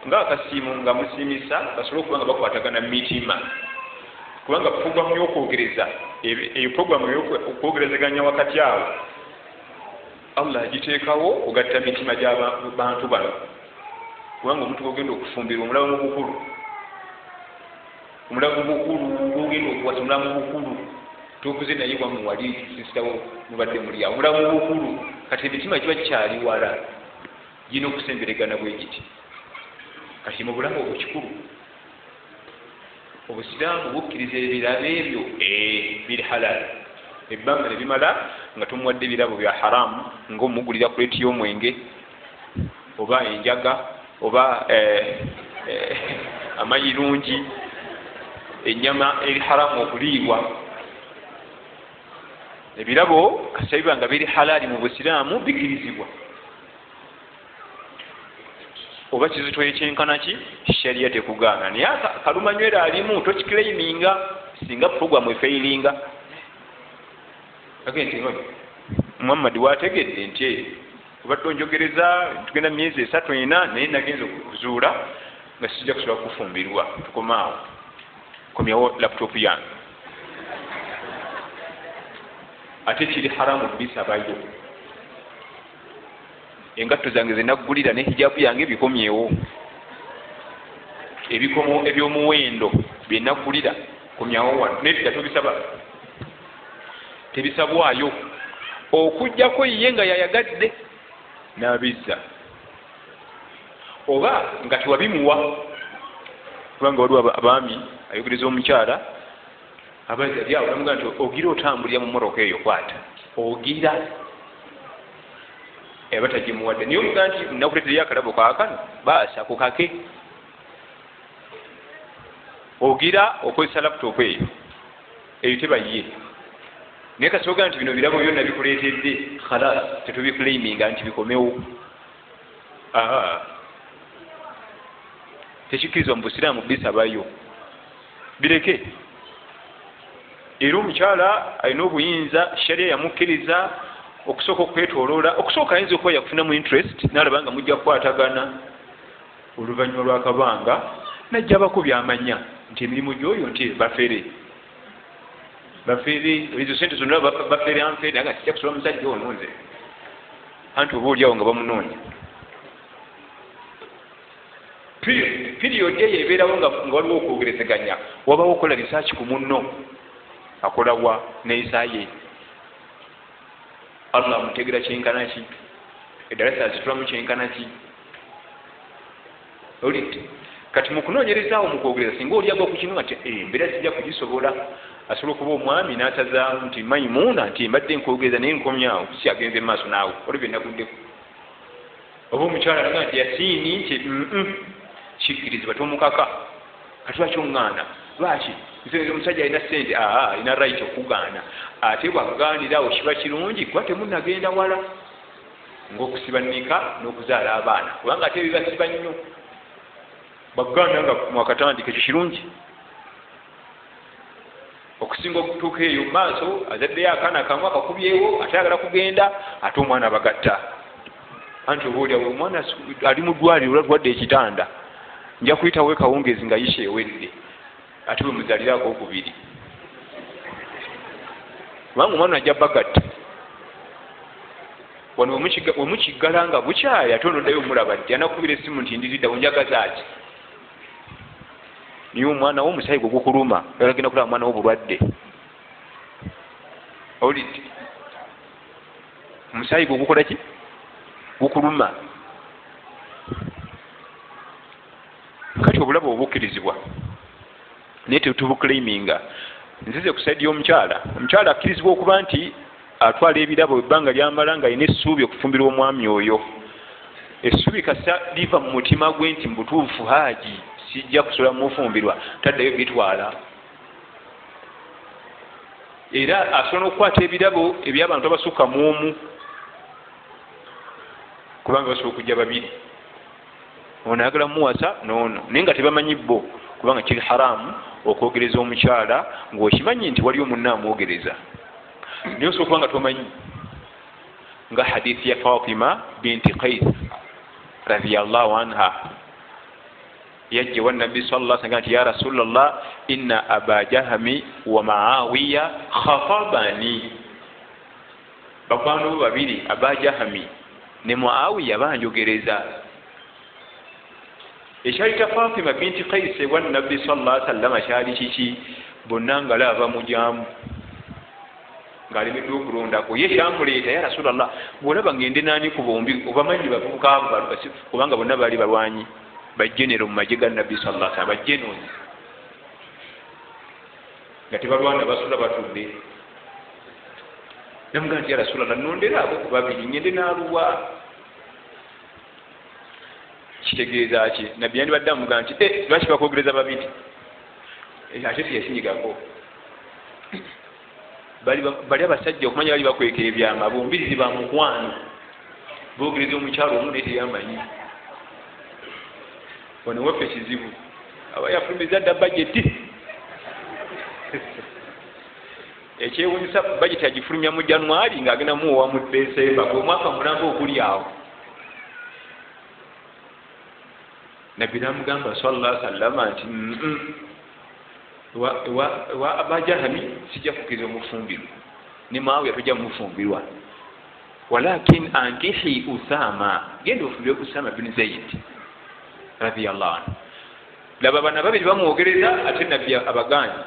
ngaakasimu nga musimisa basobole okuba nga bakwatagana mitima kubanga puroguramu y'okwogereza eyo puroguramu y'okwogerezeganya wakati awo Allah agiteekawo ogatta mitima gy'abantu bano kubanga omuntu ogenda okufumbirwa omulamu bukulu ogenda okuwasa omulamu bukulu tokuze naye wamu wali sisitawo mubadde muli awo omulamu bukulu kati emitima giba gikyali wala gina okusemberegana bwe giti kati mu bulamu obwo kikulu obusiraamu bukkiriza ebirabo ebyo biri halal ebbanga ne bimala nga tumuwadde ebirabo bya haramu ng'omugulira kuleeti y'omwenge oba enjaga oba amayirungi ennyama eri haramu okuliibwa ebirabo kasabiba nga biri halali mu busiraamu bikirizibwa oba kizito ekyenkana ki sharia tekugaana naye kalumanywera alimu tokiclaiminga singa puroguramu efeiringa agenti Muhammad wategedde nti obadde onjogereza tugenda myezi 3-4 naye nagenza okuzuula nga sijja kusobola kufumbirwa tukomaawo komyawo laptop yange ate kiri haramu bisabayo engatto zange zenaggulira ne hijabu yange bikomyewo ebikomo ebyomuwendo byenaggulira komyawo wano naye tubisaba tebisabwayo okujjako ye nga yayagadde n'abizza oba nga tewabimuwa kubanga waliwo abaami ayogereza omukyala abazi ali awo namuga nti ogira otambulira mu moroka eyo kwata ogira eba tagimuwadde naye omuga nti nakuleetereyo akalabo kaakano baasa kukake ogira okozesa laputopu eyo tebaye naye kasoboga nti bino birabo byonna bikuleetedde khalas tetubiclaiminga nti bikomewo tekikkirizwa mu busiraamu bisabayo bireke era omukyala alina obuyinza sharia yamukkiriza okusooka okwetoloola okusooka ayinza okuba yakufunamu interest nalaba nga mujja kukwatagana oluvannyuma lwakabanga najja abakubi amanya nti emirimu gyoyo nti bafere bafeere ezo sente zonna bafeere anfeere nga kijja kusula musajja ono nze anti oba oliawo nga bamunoonya piriyodi eyo ebeerawo nga waliwo okwogerezeganya wabawo okukola risaaki ku munno akolawa neeyisa ye allah amutegera kyenkana ki edalasa azitulamu kyenkana ki olidde kati mukunoonyerezaawo mukwogereza singa oliagwa ku kino ati embeera sijja kugisobola asobola okuba omwami n'atazaamu nti Mayimuuna nti mbadde nkwogereza naye nkomyawo si agenze maaso naawe olwo byenaguddeku oba omukyala alaga nti yasiini nti kikkirizibwa tomukaka kati lwaki oŋŋaana lwaki nze omusajja alina sente alina right okugaana ate bwagaanirawo kiba kirungi kuba temunagenda wala ngaokusiba nika n'okuzaala abaana kubanga ate bibasiba nnyo bagaana nga mwakatandika ekyo kirungi okusinga okutuuka eyo maaso azaddeyo akaana kamu akakubyewo ate ayagala kugenda ate omwana abagatta anti oba oliawo omwana ali mu ddwaliro olatwadde ekitanda nja kuyitawo ekawungezi nga yisha ewedde ate bwe muzaaliraako okubiri kubanga omwana ajja bagatta wano wemukiggala nga bukyaya ate onoddayo omulaba ddi anakubira essimu nti ndiriddawo njagazaaki niye omwana wo omusaayi gwe gukuluma agenda kulaba mwana wo bulwadde olidde omusaayi gwe gukola ki gukuluma kati obulaba obukkirizibwa naye tetubuclaiminga nzize ku saidi y'omukyala omukyala akkirizibwa okuba nti atwala ebirabo ebbanga lyamala nga alina essuubi okufumbirwa omwami oyo essuubi kasa liva mu mutima gwe nti mubutuufu haaji sijja kusobola mufumbirwa taddayo bitwala era asobola n'okukwata ebirabo eby'abantu abasukka mu omu kubanga basobola okujja babiri ono ayagala muwasa noono naye nga tebamanyi bo kubanga kiri haramu okwogereza omukyala ng'okimanyi nti waliyo munna amwogereza naye osobola kuba nga tomanyi nga hadithi ya Fatima binti Qais radiyallahu anha yajja wa nabbi sallallahu alaihi wasallam ya Rasulullah inna aba jahmi wa Muawiya khatabani bakwano babiri aba jahmi ne Muawiya banjogereza ekyalita Fatima binti Qais wa nabbi sallallahu alaihi wasallam kyali kiki bonna nga laba mujamu ng'alemedde okulondako ye kyamuleeta ya Rasulullah bw'olaba ngende naani ku bombi obamanyi bavubuka abo kubanga bonna baali balwanyi bajjenero mu magye ga nabbi sallallahu alaihi wasallam bajjenoni nga tebalwana basula batudde namugaa nti ya Rasulullah nondera abo ku babiri ngende n'aluwa kitegeeza ki nabbi yandibadde amugaa nti lwaki bakwogereza babiri ate teyasinyigako bali abasajja okumanya bali bakwekera ebyama bombirizi ba mukwano boogereza omukyalo omu naye teyamanyi wano waffe kizibu aba yafulumiza dda bajeti ekyewunyisa bajeti agifulumya mu Januari ng'agenda muwowa mu Desemba omwaka mulamba okuli awo nabbi namugamba sallallahu alaihi wasallam nti wa abajahami sijja kukkiriza omufumbirwa ne Muawiya tojja mufumbirwa walakin ankihi Usama genda ofumbire Usama bin Zaid radiyallahu anhu laba bana babiri bamwogereza ate nabbi abaganyi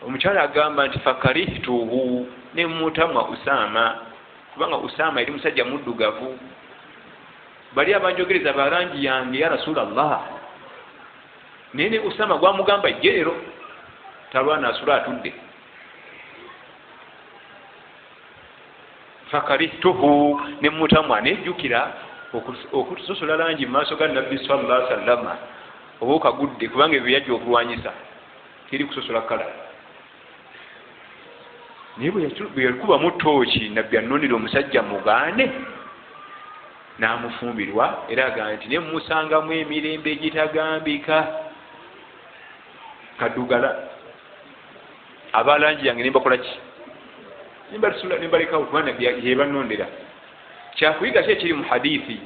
omukyala agamba nti fakarihtuhu ne mutamwa Usama kubanga Usama eri musajja muddugavu bali abanjogereza barangi yange ya Rasulullah nene Usama gwamugamba ejjerero talwana asula atudde fakarihtuhu ne mutamwa nejjukira okutusosola langi mu maaso ga nabbi sallallahu alaihi wasallam oba okagudde kubanga ebyo yajja okulwanyisa kiri kusosola kala naye bwe yakubamu ttooki nabbi annonera omusajja mugaane n'amufumbirwa era agaa nti ne musangamu emirembe egitagambika kadugala abalangi yange nembakola ki nembalekawo kubanga yebanondera kyakuyiga ki ekiri mu hadithi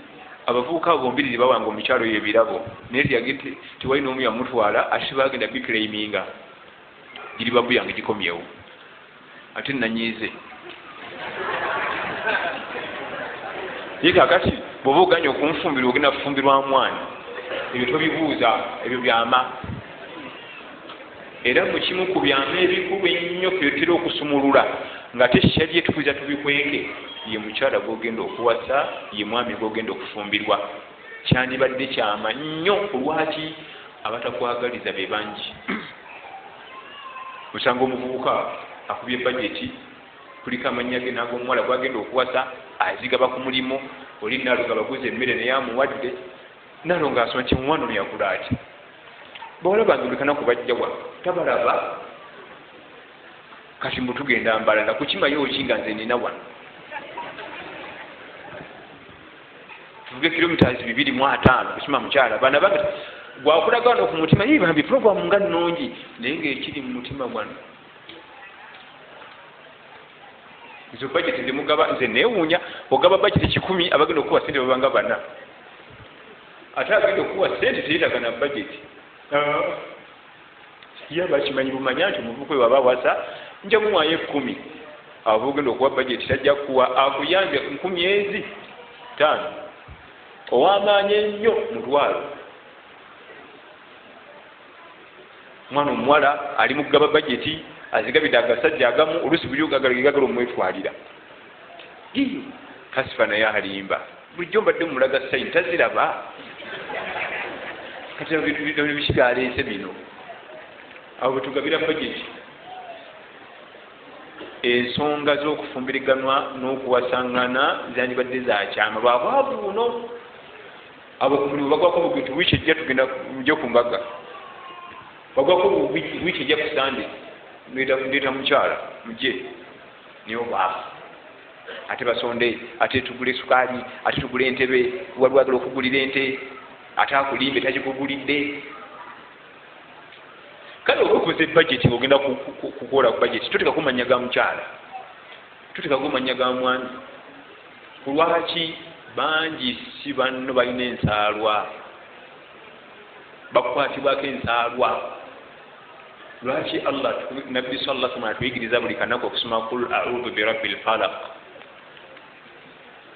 abavubuka bombiriri bawanga omukyalo ebirabo naye tyagete tewali n'omu yamutwala ate bagenda biclaiminga giri babu yange gikomyewo ate nanyize ye kakati bw'oba oganya okunfumbirwa ogenda kufumbirwa mwani ebyo tobibuuza ebyo byama era mu kimu ku byama ebikulu ennyo byotera okusumulula nga tekikya lyetukuza tubikweke ye mukyala gwogenda okuwasa ye mwami gwogenda okufumbirwa kyandibadde kyama nnyo olwaki abatakwagaliza be bangi osanga omuvubuka akubye bajeti kuliko amannya ge n'ag'omuwala gwagenda okuwasa azigaba ku mulimu oli nalo nga baguza emmere naye amuwadde nalo ng'asoma nti mumwana ono yakula ati bawala bange buli kanaku bajjawa tabalaba kati mbu tugenda mbalala kukimayo ki nga nze nina wano tuvuge kilomitas 250 kukima mukyala baana bange gwakulaga wano ku mutima ye bambi programu nga nnungi naye ng'ekiri mu mutima gwano izo bajeti zemugaba nze neewuunya ogaba bajeti 100 abagenda okuwa sente babanga bana ate agenda okuwa sente teyetagana bajeti ye bakimanyi bumanya nti omuvubuka we waba wasa nja muwayo 10 abo ogenda okuwa bajeti tajja kuwa akuyambye 10 5 owamaanyi ennyo mutwalo mwana omuwala ali mugaba bajeti azigabidde agasajja agamu oluusi buli ogagala omwetwalira kasifa naye alimba bulijjo mbadde mulaga sayini taziraba kati biki byaleese bino abo bwetugabira bajeti ensonga z'okufumbiriganwa n'okuwasaŋŋana zandibadde zakyama babwavu buno abo ku mulimu bagwako buginti wiiki ejja tugenda nja ku mbaga bagwako wiiki ejja ku sande ndeeta mukyala muje niyo baafu ate basonde ate tugule sukaali ate tugule entebe walwagala okugulira ente ate akulimbe takikugulidde kale oba okoze bajeti ogenda kukola ku bajeti totekako manya ga mukyala totekako manya ga mwami kulwaki bangi si banno balina ensaalwa bakukwatibwako ensaalwa lwaki allah nabbi sallallahu alaihi wasallam atuyigiriza buli kanaku okusoma kul a'udhu birabbil falaq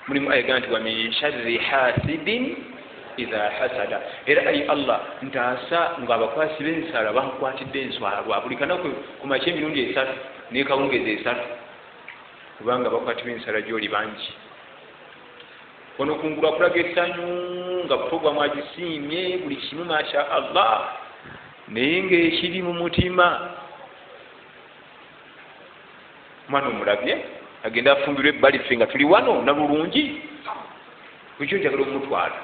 mulimu ayagamba nti wa min sharri hasidin idha hasada era ayi allah ntaasa ng'abakwasi b'ensala bankwatidde enswalwa buli kanaku ku makya emirundi 3 n'ekawungezi 3 kubanga bakwati b'ensala gy'oli bangi ono kungulwa kulaga essanyu nga programu agisiimye buli kimu masha allah naye ng'ekiri mu mutima mwana omulabye agenda afumbirwa ebbali ffe nga tuli wano nalulungi ekyo njagala omutwala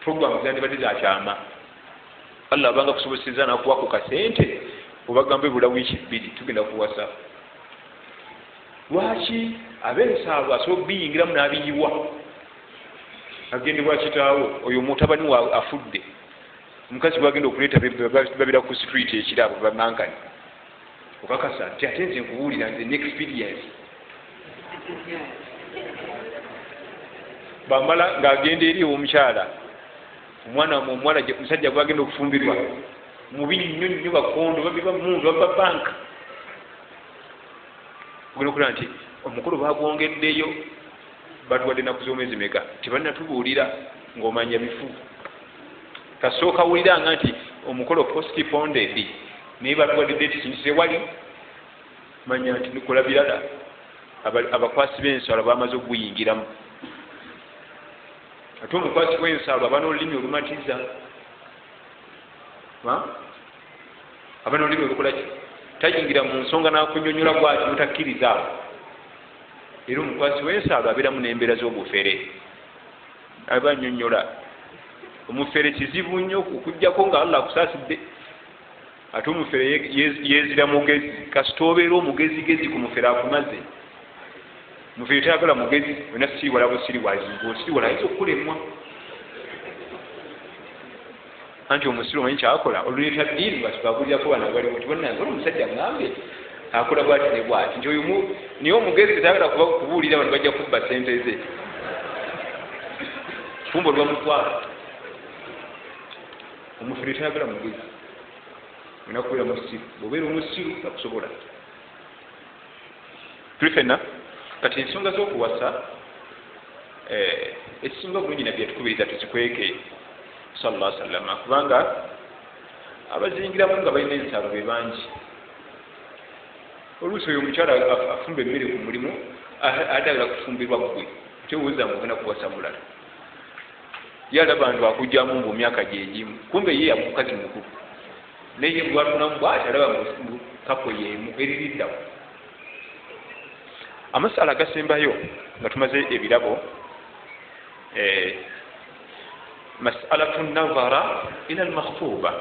programu zandibadde zakyama allah abanga kusoboseza nakuwako kasente obagamba ebula wiiki 2 tugenda kuwasa lwaki ab'ensaalwa asobola okubiyingiramu n'abiyiwa agendebwa kitaawo oyo mutabani wa afudde omukazi gwagenda okuleeta babira ku street ekirabo bamankani okakasa nti ate nze nkubuulira nze neexperience bamala ng'agenda eri omukyala omuwala musajja gwagenda okufumbirwa mubi nnyo nnyo bakondo babiba mundu baba banka ogenda okulaba nti omukolo bagwongeddeyo batuwadde naku z'omwezi meka tebalina tubuulira ng'omanya bifu kasooka wuliranga nti omukolo postponed naye batuwadde date kinisewali manya nti nikola birala abakwasi b'ensalo bamaze okuguyingiramu ate omukwasi w'ensalo aba n'olulimi olumatiza aba n'olulimi olukolaki tayingira mu nsonga n'akunyonyola bwati mutakkiriza abo era omukwasi w'ensalo abeeramu n'embeera z'obufere aba annyonnyola omufere kizibu nnyo okujjako nga allah akusaasidde ate omufere yeezira mugezi kasita obeera omugezigezi ku mufere akumaze mufere tayagala mugezi wena siriwala busiriwazigo osiriwala ayinza okukulemwa anti omusiru omanyi kyakola oluleeta ddiini basukagulirako bana baliwo nti bannange oli omusajja ngambe akola bwati ne bwati nti oyo naye omugezi tayagala kubuulira bano bajja kubba sente ze fumbo lwamutwala omufere tayagala mugezi olina kubeera musiru bwobeera omusiru takusobola tuli fenna kati ensonga z'okuwasa ekisinga obulungi nabbi yatukubiriza tuzikweke sallallahu alaihi wasallam kubanga abazingiramu nga balina ensalo be bangi oluusi oyo omukyala afumba emmere ku mulimu adagala kufumbirwa ggwe kyowuza ngu ogenda kuwasa mulala ye alaba nti akugjamu mbu myaka gyegimu kumbe ye yamukazi mukulu naye gwatunamu bwati alaba mu kapo yemu eririddawo amasala agasembayo nga tumaze ebirabo masalatu nazara ila almakhtuba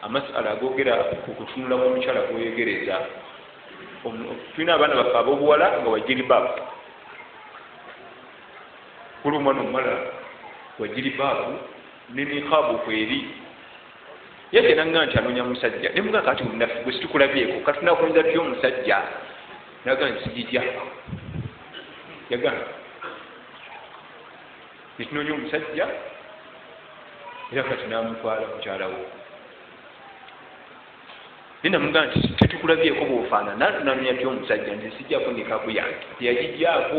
amasala agogera ku kutunula kw'omukyala gweyegereza tulina abaana baffe ab'obuwala nga wajiribaabu kuli omwana omumala wajiribaabu ne niqaabu kweri yajja nanga nti anoonya musajja ne mugaa kati munaffe bwe situkulabyeko katunakunza tyo omusajja naga nti sigijja yagamba netunoonya omusajja era kati namutwala mukyalawo namugaa nti tetukulabyeko bwofaanana tunanoonya tyo omusajja nti sijjako nikaabu yange teyagijjaako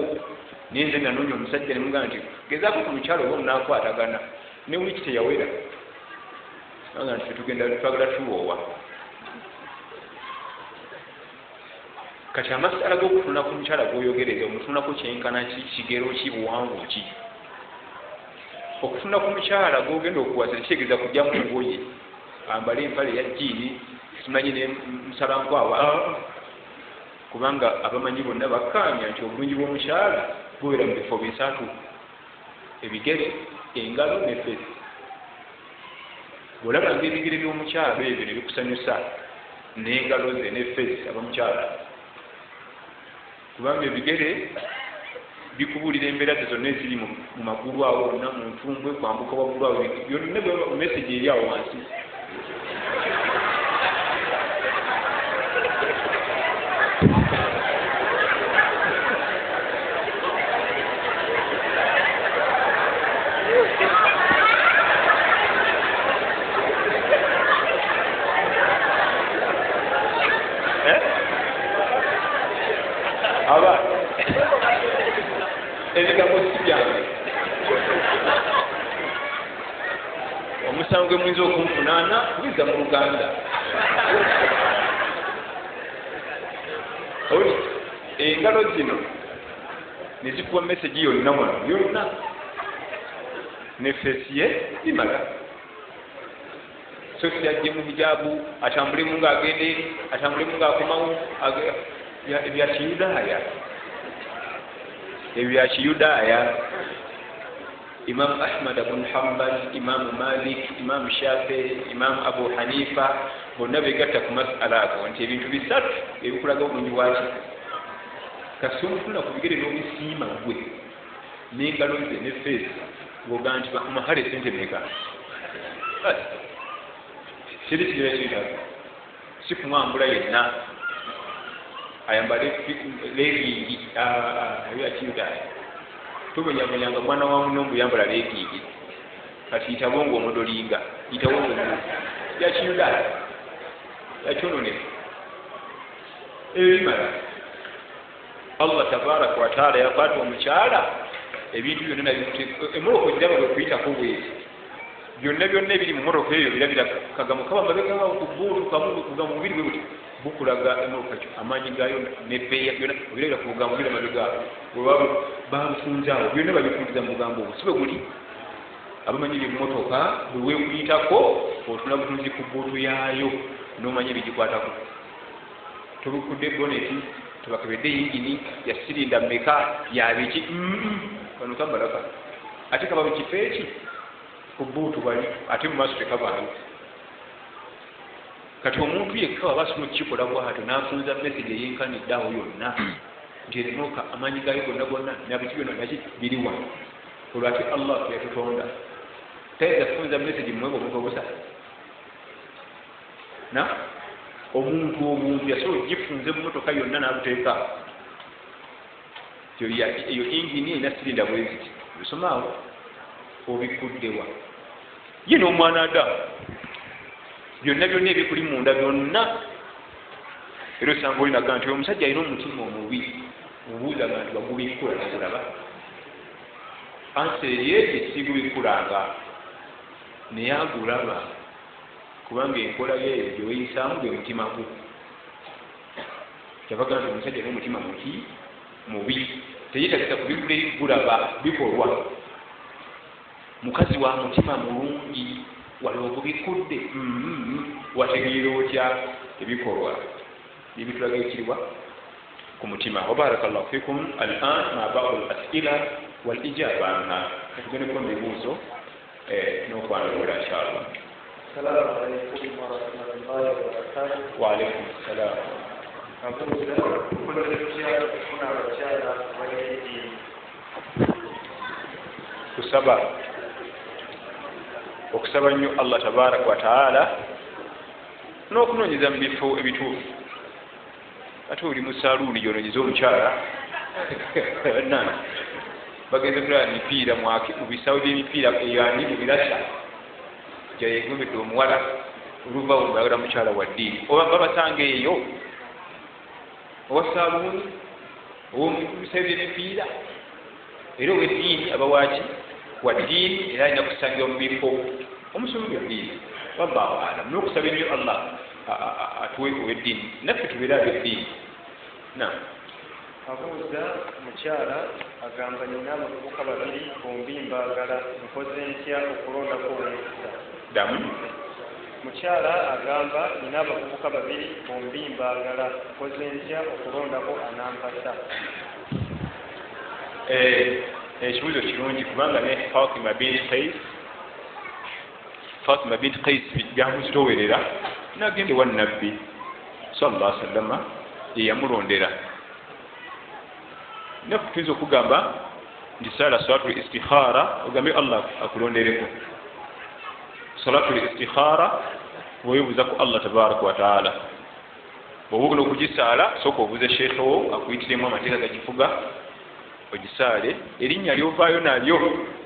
nenze nanoonya omusajja nemugaa nti gezaako ku mukyalo oba omunaakwatagana ne wiiki teyawera anga nti tetugenda twagala tuwoowa kati amasala g'okutunula ku mukyala gwoyogereza omutunulako kyenkana ki kigero ki buwanvu ki okutunula ku mukyala gwogenda okuwasa tekitegeeza kujja mu ngoye ambale empale ya jjiini simanyi ne musalankwawa kubanga abamanyi bonna bakkaanya nti obulungi bw'omukyala bubeera mu bifo bisatu ebigere engalo nefesi bw'olabanga ebigere by'omukyala ebyo ne bikusanyusa n'engalo ze nefesi abamukyala kubanga ebigere bikubuulira embeera ze zonna eziri mu magulu awo onna mu ntumbwe kwambuka waggulu awo byonna mesagi eri awo wansi aba ebigambo si byange omusango muyinza okunfunaana kubiza mu luganda oli engalo zino nezikuwa mesagi yonna wano yonna nefesi ye bimala so siyajje mu hijabu atambulemu ng'agenda eri atambulemu ng'akomawo ebyakiyudaaya ebyakiyudaaya Imaam Ahmad ibn Hanbal, Imaam Malik, Imaam Shafi, Imaam Abu Hanifa bonna begatta ku masala ago nti ebintu bisatu ebikulaga obulungi bwaki kasi omufuna ku bigere n'obisiima gwe n'engalo ze ne feesi ng'ogaa nti mahale sente meka kiri kigira kiriraga si kumwambula yenna ayambale legingi ebyakiyudaaya tobonyabonyanga mwana wa munombu yambala legingi kati yitabo ng'omudolinga yitabo ng'omu yakiyudaaya yakyononefu ebimala Allah tabaraka wa taala yakwata omukyala ebintu byonna emoloko gyaba bwe kuyitako bwezi byonna ebiri mu moroka eyo birabira kagamo kaba mabegaawo ku bbuulu kamuga mu mubiri bwe buti bukulaga emoroka kyo amaanyi gaayo nebbeeya byonna obirabira ku bugambo bira mabegaawo bwebaba babufunzaawo byonna babifundiza mu bugambo obwo si bwe guli abamanyi byemmotoka bwe weekuyitako otuna butunzi ku bbuutu yaayo n'omanya ebigikwatako tobikudde boneti tobakebedde yingini yasirinda mmeka yabiki bano kambalaka ate kaba mu kifo eki ku bbuutu bali ate mu maaso tekabaayo kati omuntu yekka waba asobola okukikola bwatyo n'afunza mesegi eyenkanidde awo yonna nti erinoka amaanyi gaayo gonna gonna nabiki byonna naki biri wano olwo ate Allah yatutonda tayinza kufunza mesegi mumwebwe omuntu obusa na omuntu yasobola ogifunze mu motoka yonna n'abuteeka eyo ingini erina sirinda bweziti bisomaawo obikuddewa ye n'omwana adamu byonna byonna ebikuli munda byonna. Era osanga olinaga nti omusajja alina omutima omubi, obuuzaga nti bagubikkula nagulaba. Anseri ye sigubikkulanga naye agulaba kubanga enkola ye gy'oyisaamu gwe mutima gwo. Kyabaga nti omusajja alina omutima mubi, teyetagisa kubigula ebigulaba bikolwa. Mukazi wa mutima mulungi wali ogubikudde wategeera otya ebikolwa ebitulaga ekiriwa ku mutima. Wabarakallahu fikum. Al-an ma ba'd al-as'ila wal ijaba anha. Tugendeko n'ebibuuzo n'okwanjula inshallah. Assalamu alaykum wa rahmatullahi wa barakatuh. Wa alaykum assalam. Kusaba okusaba nnyo Allah tabaraka wa taala n'okunoonyeza mu bifo ebituufu. Ate oli mu saluuni gy'onoonyeza omukyala bagenze kulaba mipiira mu bisawo by'emipiira eyani mu birasa gyayegomedde omuwala oluvawo ng'ayagala mukyala wa ddiini, oba babasanga eyo owa saluuni owomubisawo by'emipiira era ow'eddiini abawaki wa ddiini era alina kusangibwa mu bifo omusomi gwa ddiini. Wallahu a'lam. N'okusaba ennyo Allah atuwe ow'eddiini naffe tubeere ab'eddiini. Abuuza mukyala agamba nina abavubuka babiri bombi mbaagala nkoze ntya okulondako omukisa? Damu. Mukyala agamba nina abavubuka babiri bombi mbaagala nkoze ntya okulondako anampasa? Ekibuuzo kirungi kubanga ne Fatima binti Qais byamuzitowerera n'agenda ewa Nabbi sallallahu alaihi wasallam yeyamulondera. Naffe tuyinza okugamba nti sala salatul istikhara ogambe Allah akulondereko. Salatul istikhara weebuuza ku Allah tabaraka wa taala. Bw'oba ogenda okugisaala sooka obuuze sheekhe wo akuyitiremu amateeka gagifuga ogisaale, erinnya lyovaayo nalyo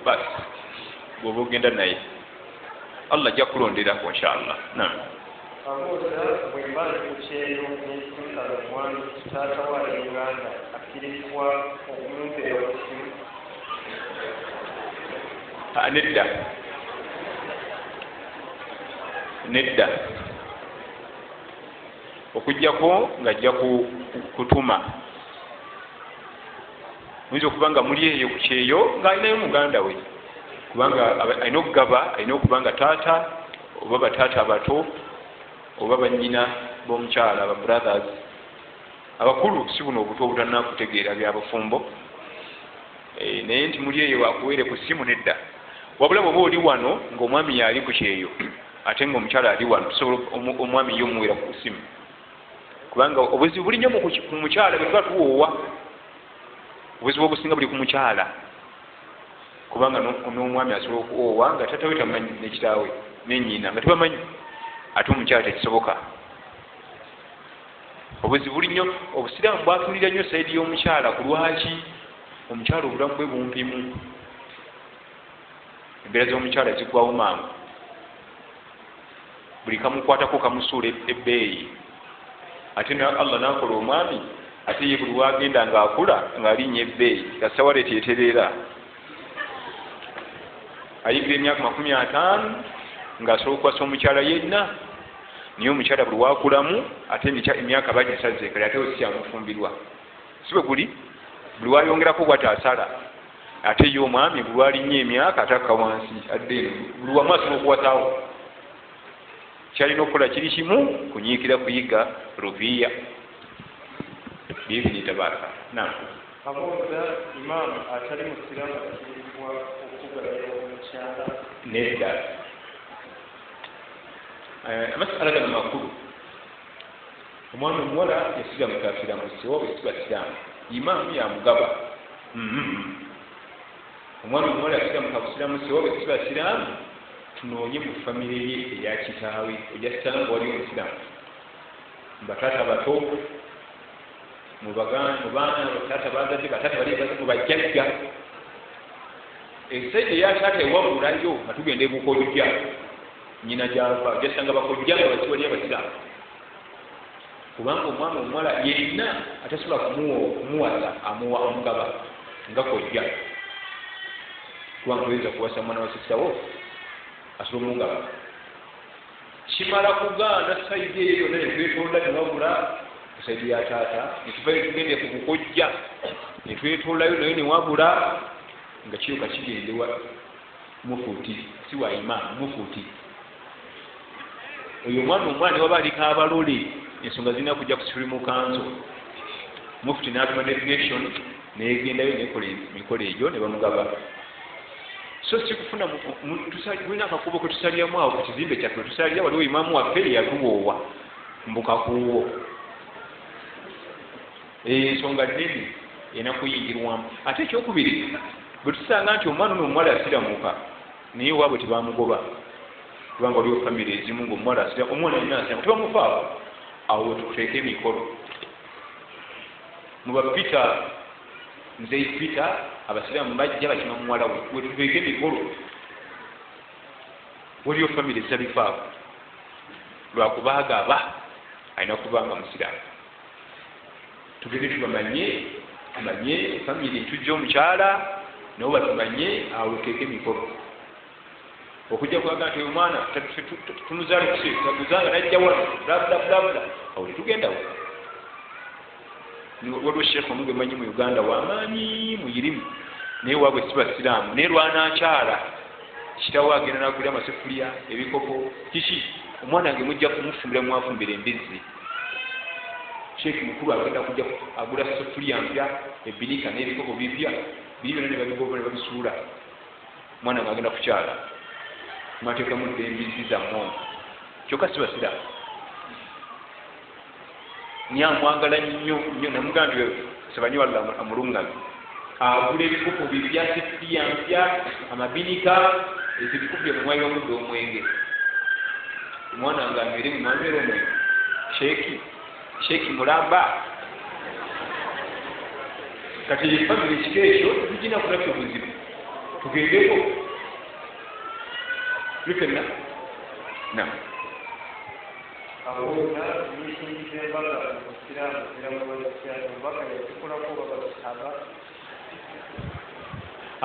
basi bw'oba ogenda naye Allah ajja kulonderako inshallah. Abuuza bwe mba ku kyeyo n'ensinkana omwami taata wa Uganda akkirizibwa okumumpeera okusimu? Nedda okujjako ng'ajja kutuma. Muyinza okuba nga muli eyo ku kyeyo ng'alinayo muganda we, kubanga alina okugaba, alina okuba nga taata oba bataata abato oba bannyina b'omukyala aba brothers abakulu si buno obuto obutannakutegeera byabufumbo. Naye nti muli eyo akuweere ku ssimu nedda. Wabula bw'oba oli wano ng'omwami yaali ku kyeyo ate ng'omukyala ali wano tusobola omwami ye omuweera ku ssimu, kubanga obuzibu buli nnyo ku mukyala bwe tuba tuwoowa. Obuzibu obusinga buli ku mukyala kubanga n'omwami asobola okuwoowa nga taata we tamanyi n'ekitaawe n'ennyina nga tebamanyi, ate omukyala tekisoboka. Obuzibu buli nnyo. Obusiraamu bwatunira nnyo sayidi y'omukyala ku lwaki omukyala obulamu bwe bumpimu. Embeera z'omukyala ziggwawo mangu, buli kamukwatako kamusuula ebbeeyi. Ate Allah n'akola omwami ate ye buli wagenda ng'akula ng'alinnya ebbeeyi kasawale teetereera. Ayigira emyaka 50 ng'asobola okukwasa omukyala yenna, naye omukyala buli wakulamu ate emyaka bagisaze kale ate osi yamufumbirwa. Si bwe guli buli wayongerako bw'ataasala ate ye omwami buli walinnya emyaka atakka wansi adde buli wamu asobola okuwasaawo. Kyalina okukola kiri kimu kunyiikira kuyiga rubiya biibini tabaraka. Abuuza Imaam atali musiraamu akirizibwa okugabira omukyala? Nedda. Amasala gano makulu. Omwana omuwala yasiga mukafiramu siwoba yasiba siraamu, Imaamu yamugaba. Omwana omuwala yasiga mukafiramu siwoba yasiba siraamu, tunoonye mu famire ye eya kitaawe ojasanga wali omusiraamu, mubataata bato, mu baana bataata bazadde, bataata bali mu bajjajja. Esaidi eyataata ewabulayo nga tugenda ebukolojja nyina gyava jasanga bakojjaga bakiwali abasiraamu kubanga omwana omuwala yenna atasobola kumuwaza amuwa omugaba nga kojja kubanga oyinza kuwasa mwana wa sisitawo asobola omugaba kimala kugaana saidi eyo yonna netwetonda newabula saidi ya taata netuva tugende ku bukojja netwetolayo nayo newabula nga kiyoka kigendewa mufuuti si wa imaamu mufuuti oyo omwana newaba aliko abalole ensonga zirina kujja ku supreme council mufuti n'atuma delegation negendayo nekola emikolo egyo ne bamugaba so sikufuna tulina akakubo ke tusalyamu awo ku kizimbe kyaffe tusalira waliwo imaamu waffe yatuwoowa mbukakuwo ensonga nnene enakuyingirwamu ate ekyokubiri bwe tusanga nti omwana n'omuwala asiramuka naye waabwe tebamugoba kubanga waliwo famire ezimu ngaomuwala asira omwana yina asiramu tebamufaawo awo tuteeka emikolo muba Peter nze Peter abasiraamu bajja bakima muwala we wetuteeka emikolo waliwo famire ezabifaawo lwakubaaga aba alina kubanga musiraamu tugende tubamanye famire tujja omukyala nabo batumanye awo tuteeka emikolo okujja kwaga nti omwana tumuzaale taguzanga najja wano blabla awo tetugendawo waliwo sheekh omu gemanyi mu Uganda wamaanyi muyirimu naye waabwe si basiraamu naye lwanakyala kitawo agenda nagulira amasefuliya ebikopo kiki omwana wange mujja kumufumbira mwafumbira embizzi sheekh mukulu agenda kujja agula sefuliya mpya ebinika n'ebikopo bipya bibyona ne babigoba ne babisuula omwana wange agenda kukyala mwateekamu dde embizzi zammwe kyokka si basiraamu nyamwagala nnyo namugamba nti sabanyi walla amulungamye agula ebikopo bipya sefuliya mpya amabinika ezo ebikopo bye mumwayo omudde omwenge omwana wange amere mumamere omwenge sheeki mulamba kati efamire ekiko ekyo tugina kulafya obuzibu tugendeko lufenna na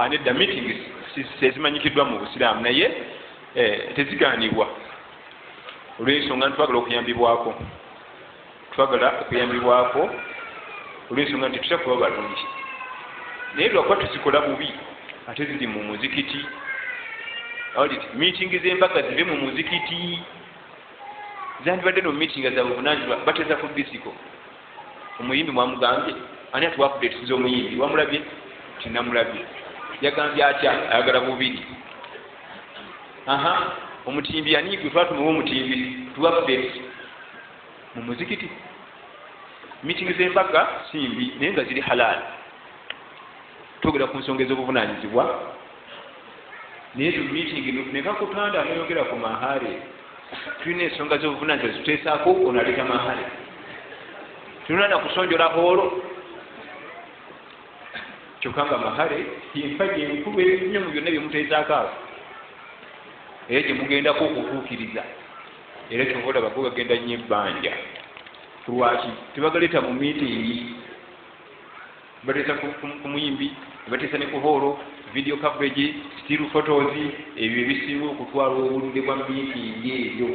nedda meeting sezimanyikiddwa mu busiraamu naye teziganibwa olw'ensonga ntitwagala okuyambibwako olw'ensonga nti tutya kuba balungi naye lwakuba tuzikola bubi ate ziri mu muzikiti meeting z'embaga zive mu muzikiti zandibadde no meeting za buvunanyizibwa bateza ku disiko omuyimbi mwamugambye ani atuwafudde tusiza omuyimbi wamulabye tinamulabye yagambye atya ayagala bubiri omutimbi ani gwe twatumawo omutimbi tuwafudde mu muzikiti meeting z'embaga simbi naye nga ziri halal twogera ku nsonga ez'obuvunanyizibwa naye ezo meeting nekakutanda anayogera ku mahale tulina ensonga z'obuvunanyizibwa zituteesaako ono aleta mahale tulina nakusonjola hoolo kyokka nga mahale yenfaji enkulu ennyo mu byonna byemuteesaako awo era gyemugendako okutuukiriza era kyova olaba go gagenda nnyo ebbanja lwaki tebagaleeta mu meeting bateesa ku muyimbi bateesa ne ku hoolo video coverage still photos ebyo ebisinga okutwala obulunde bwa meeting eyo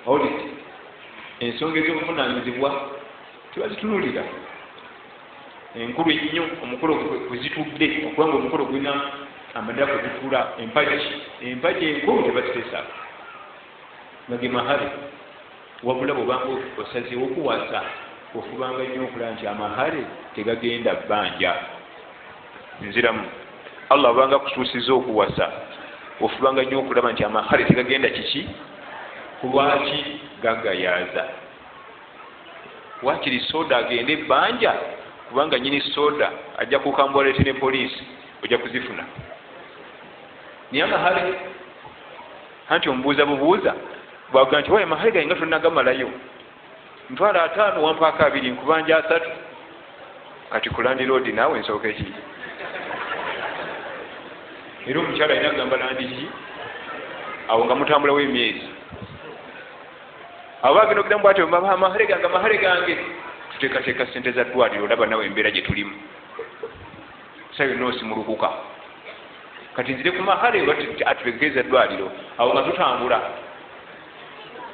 audit ensonga ez'obuvunanyizibwa tebazitunuulira enkulu ennyo omukolo kwezitudde okubanga omukolo gulina amadala kwezitula empagi enkulu tebaziteesaako gage mahale wabula bwobanga osazeewo okuwasa ofubanga nnyo okulaba nti amahale tegagenda bbanja nziramu Allah abanga kutuusiza okuwasa ofubanga nnyo okulaba nti amahale tegagenda kiki kulwaki gagayaza wakiri soda agende ebbanja kubanga nyini soda ajja kukambwalete ne poliisi ojja kuzifuna naye amahale anti omubuuza bubuuza bwaga nti waye mahale gaye nga tonnagamalayo ntwala 5 wampaaka 2 nkubanja 3 kati kulandi road naawe nsooka eki era omukyala alina agamba landiki awo nga mutambulawo emyezi abo bagenda okugamba bwatyo amahale gange tuteekateeka sente za ddwaliro olaba nawe embeera gye tulimu sa yonna osimulukuka kati nzire ku mahale atutegeeza ddwaliro awo nga tutambula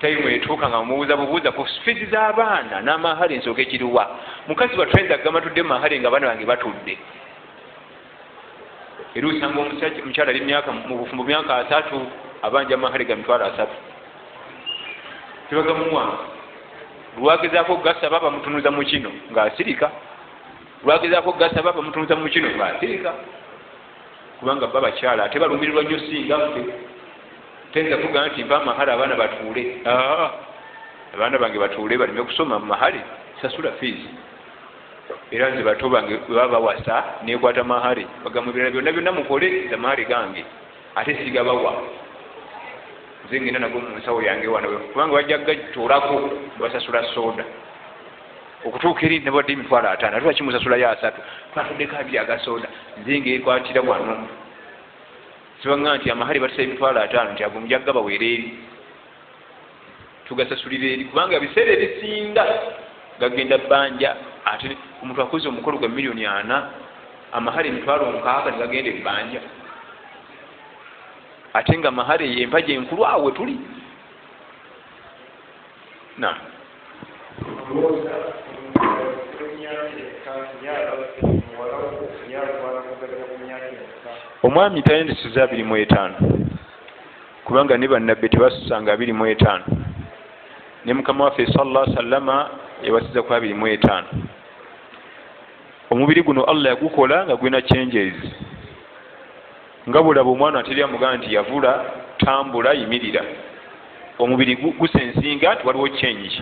tayimu etuuka nga mubuuza ku fizi z'abaana n'amahale ensooka ekiriwa mukazi batwenza kugamba tudde mu mahale nga abaana bange batudde era osanga omukyala ali mu bufumbo myaka 3 abanja amahale ga mitwalo 3 tebagamuwa lwagezaako gasaba bamutunuza mu kino ng'asirika lwagezaako gasaba bamutunuza mu kino ng'asirika kubanga bba bakyala ate balumirirwa nnyo singa ffe tenza kugamba nti mpa amahale abaana batuule abaana bange batuule baleme kusoma mu mahale sasula fees era nze bato bange baba bawasa nekwata mahale bagamu ebirala byonna byonna mukole za mahale gange ate sigabawa nze ngenda nago mu nsawo yange wano kubanga bajja gatuulako basasula soda okutuuka eri nebadde emitwalo 5 ate bakimusasulayo 3 twatuddeko 2 agasoda nze ngeekwatira wano sibanga nti amahale batisa emitwalo 5 nti ago mujagga baweera eri tugasasulira eri kubanga biseera ebisinga gagenda bbanja ate omuntu akoze omukolo gwa miliyoni 4 amahale emitwalo 6 negagenda ebbanja ate nga amahale empagi enkulu awe tuli na omwami tayendesiza 25 kubanga ne bannabbi tebasusanga 25 ne mukama waffe sallallahu alaihi wasallama yawasiza ku 25 omubiri guno Allah yagukola nga gwina changes nga bulaba omwana ateri amugamba nti yavula tambula yimirira omubiri gusensinga nti waliwo change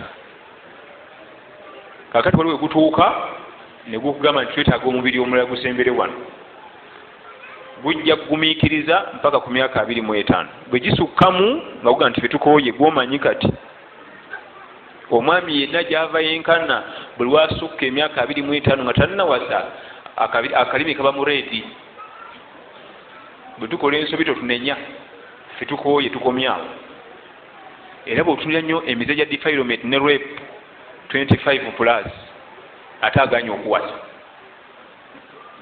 kakati waliwo gutuuka ne gukugamba nti twetaaga omubiri omulala gusembere wano gujja kugumiikiriza mpaka ku myaka 25 bwe gisukkamu nga gugamba nti fetukooye gwomanyi kati omwami yenna gyava yenkana buli wasukka emyaka 25 nga tannawasa akalimi kaba mu reedi bwe tukola ensobi totunenya fetukooye tukomyawo era bw'otunira nnyo emize gya defilement ne rep 25 plus ate aganya okuwasa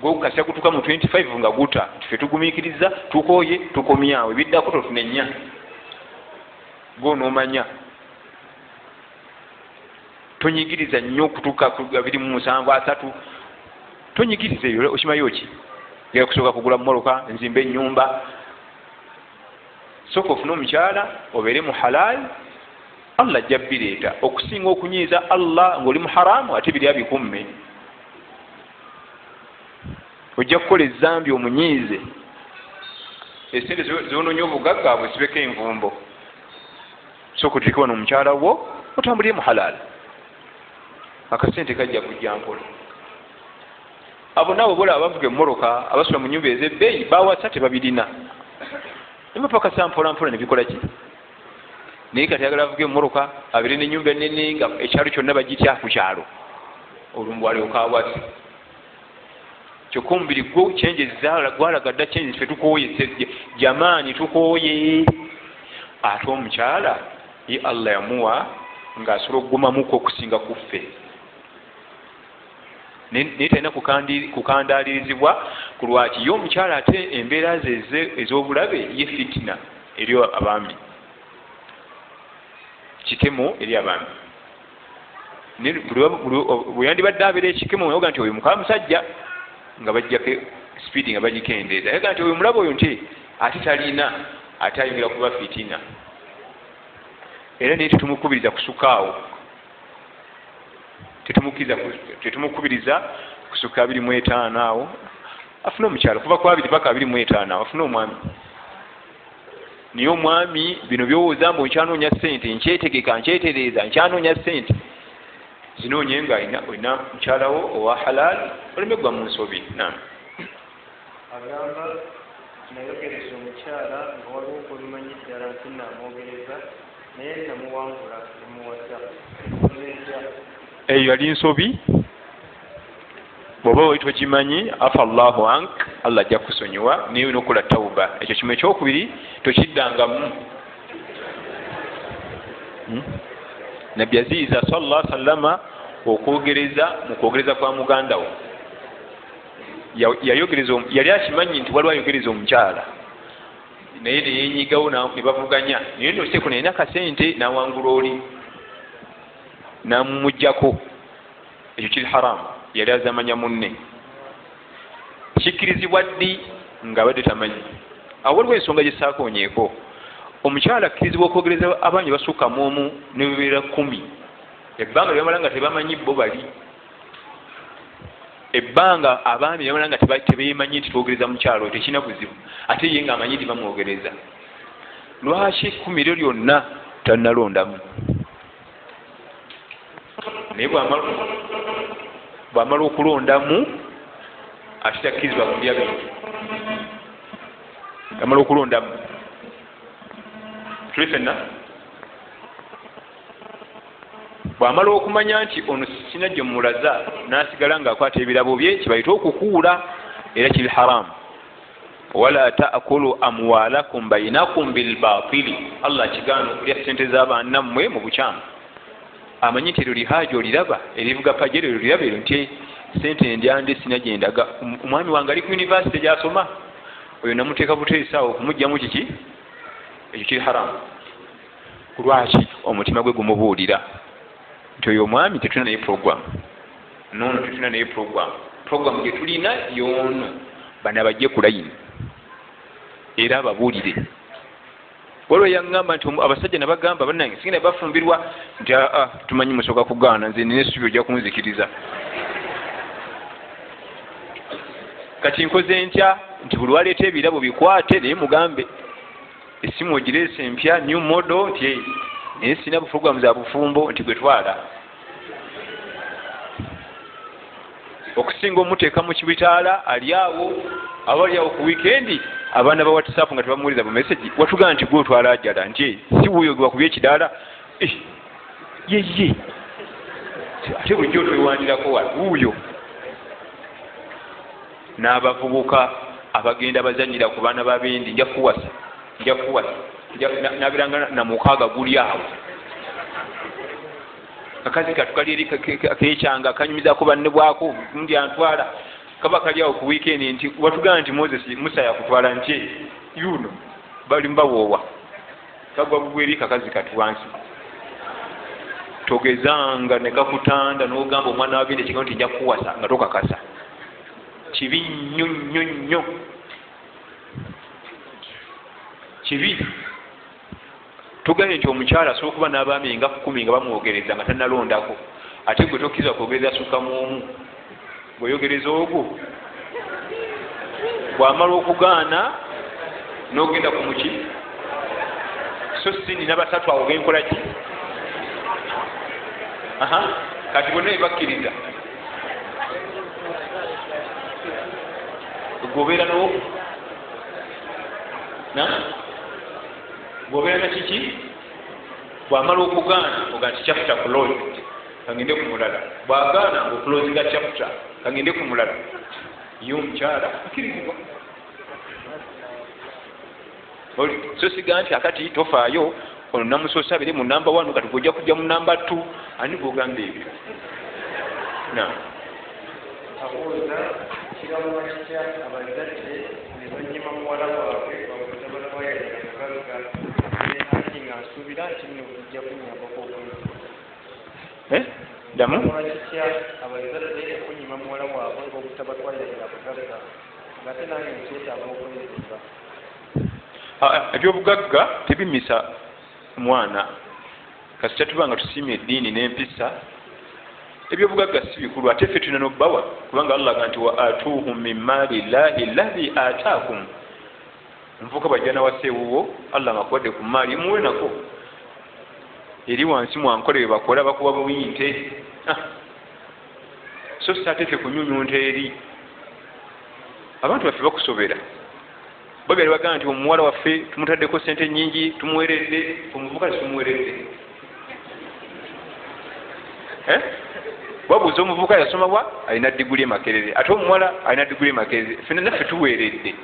gwokukasya kutuka mu 25 nga guta tufe tugumiikiriza tukooye tukomyawo ebiddako totunenya gwonoomanya tonyigiriza nnyo okutuka ku 27 tonyigiriza ebyo okimayo ki gera kusooka kugula mumoloka nzimba ennyumba soka ofune omukyala obeere mu halal Allah ajja bireeta okusinga okunyiiza Allah ng'oli mu haramu ate biri abikumme ojja kukola ezambi omunyiize esente zononya obugagga bwe sibeko envumbo soka oteeke wano omukyala wo otambulire mu halal akasente kajja kujja mpola abo nabo bola abavuga emmoloka abasula mu nyumba ez'ebbeeyi bawasa tebabirina nebapakasa mpola mpola nebikola ki naye kati agala avuga emmoloka abire n'ennyumba ennene nga ekyalo kyonna bagitya ku kyalo olumbu alyoka awasi kyokka omubiri gwo changes gwalaga dda changes fe tukooye jamaani tukooye ate omukyala ye Allah yamuwa ng'asobola okugumamuko okusinga ku ffe naye talina kukandaalirizibwa ku lwaki ye omukyala ate embeera ze ez'obulabe ye fitina eri abaami kikemo eri abaami bwe yandibadde abeera ekikemo oyoga nti oyo mukala musajja nga bajjako sipiidi nga bagikendeeza yoga nti oyo mulaba oyo nti ate talina ate ayingira kuba fitina era naye tetumukubiriza kusukaawo tetumukubiriza kusuka 25 awo afune omukyalo kuva ku 2 paka 25 awo afune omwami niye omwami bino byowooza mbu nkyanoonya ssente nkyetegeka nkyetereeza nkyanoonya ssente zinoonye nga olina mukyalawo owa halal oleme gwa mu nsobi agamba nayogereza omukyala nga waliwo kulimanyi ddala nti namwogereza naye namuwangula nemuwasa eyo yali nsobi bw'oba wali tokimanyi afa Allahu ank Allah ajja kusonyiwa naye olina okukola tawuba ekyo kimu ekyokubiri tokiddangamu nabbi yaziyiza sallallahu alaihi wasallama okwogereza mu kwogereza kwa muganda we. Yali akimanyi nti waliwo ayogereza omukyala naye neyenyigawo ne bavuganya, naye noseeko nayina kasente nawangula oli namumugjako, ekyo kiri haramu. Yali azamanya munne, kikkirizibwa ddi nga abadde tamanyi. Awo waliwo ensonga gyesaakonyeeko. Omukyala akkirizibwa okwogereza abaami basukka mu omu ne bebeera 10 ebbanga lyebamala nga tebamanyi bo bali, ebbanga abaami lyebamala nga tebeemanyi nti twogereza mukyalo tekina buzibu, ate ye nga amanyi nti bamwogereza. Lwaki 10 eryo lyonna tannalondamu? Naye bw'amala okulondamu ate takkirizibwa kulya bintu. Amala okulondamu tulifenna bw'amala okumanya nti ono sina gye mulaza n'asigala ng'akwata ebirabo bye, kibayita okukuula, era kiri haramu. Wala taakulu amwalakum bainakum bilbatili, Allah kigaana okulya sente z'abannammwe mu bukyamu. Amanyi nti eryo lihaaji oliraba, erivuga pajero oliraba eryo nti sente endyande sina gye ndaga. Omwami wange ali ku yunivasite gy'asoma, oyo namuteeka buteesaawo okumugyamu kiki, ekyo kiri haramu. Lwaki? Omutima gwe gumubuulira nti oyo omwami tetulina naye program, noono tetulina naye program gye tulina yoono, bana bajje ku layini era ababuulire. Waliwo yaŋŋamba nti abasajja nabagamba bannange sigenda bafumbirwa nti tumanyi musooka kugaana, nze nina essuubi ojja kunzikiriza. Kati nkoze ntya nti buli waleeta ebirabo bikwate naye mugambe essimu ogireese empya new model nti naye sina bufugamu za bufumbo nti gwe twala. Okusinga omuteeka mu kibitaala ali awo, abali awo ku weekendi abaana ba WhatsApp nga tebamuwuliriza bu message, watugamba nti gwe otwala ajjala nti si wuuyo gwe bakubye ekidaala yeye ate bulijjo twewandirako wa wuuyo. N'abavubuka abagenda bazanyira ku baana b'abendi nja kuwasa nabiranga na mukaaga guli awo, akazi katukali eri kekyanga kanyumizako banne bwako ndi antwala kaba kali awo ku weekend nti watugamba nti Moses Musa yakutwala nti yuno bali mbawoowa kagwa bugweri kakazi kati wansi togezanga ne kakutanda n'ogamba omwana wabindi ekigamba nti nja kuwasa nga tokakasa. Kibi nnyo kibi. Tugambye nti omukyala asobola okuba n'abaami nga 10 nga bamwogereza nga tannalondako, ate gwe tokkiza kwogereza sukka mu omu. Bweyogereza ogwo bw'amala okugaana n'ogenda ku muki, so si nina basatu awo genkola ki? Kati bonna bebakkiriza gobeera gobeera na kiki? Bw'amala okugaana oga nti chapter closed kangende ku mulala, bw'agaana ng'okulozinga chapter kangende ku mulala. Ye omukyala akkirizibwa. So siga nti akati tofaayo ono namusoosa abere mu number 1 kati gojja kujja mu number 2 ani gwogamba ebyo. Abuuza kirabo kitya abazadde ne banyima muwala waabwe bamutabala wayalira kugaluka ne ati nga asuubira nti nno ojja kunyambako okwezi. Damu kitya abazadde okunyima muwala waabwe obutabatwalira kugaluka ngate nange nkyetaaga okwezimba. Ebyobugagga tebimisa mwana kasita tuba nga tusiimye eddiini n'empisa. Ebyobugagga si bikulu, ate ffe tulina n'obbawa kubanga Allah aga nti wa atuuhum min maali llahi allazi ataakum. Nvuka bajjana waseewuwo Allah ngakuwadde ku maali muwe nako eri wansi mwankole bebakola bakuba buyinte. So si ate ffe kunyunyunta eri abantu baffe bakusobera babyali bagamba nti omuwala waffe tumutaddeko sente nyingi tumuweredde, omuvuka titumuweredde. Wabuuza omuvuka yasoma bwa alina diguli emakerere, ate omuwala alina diguli emakerere, ffenna naffe tuweeredde.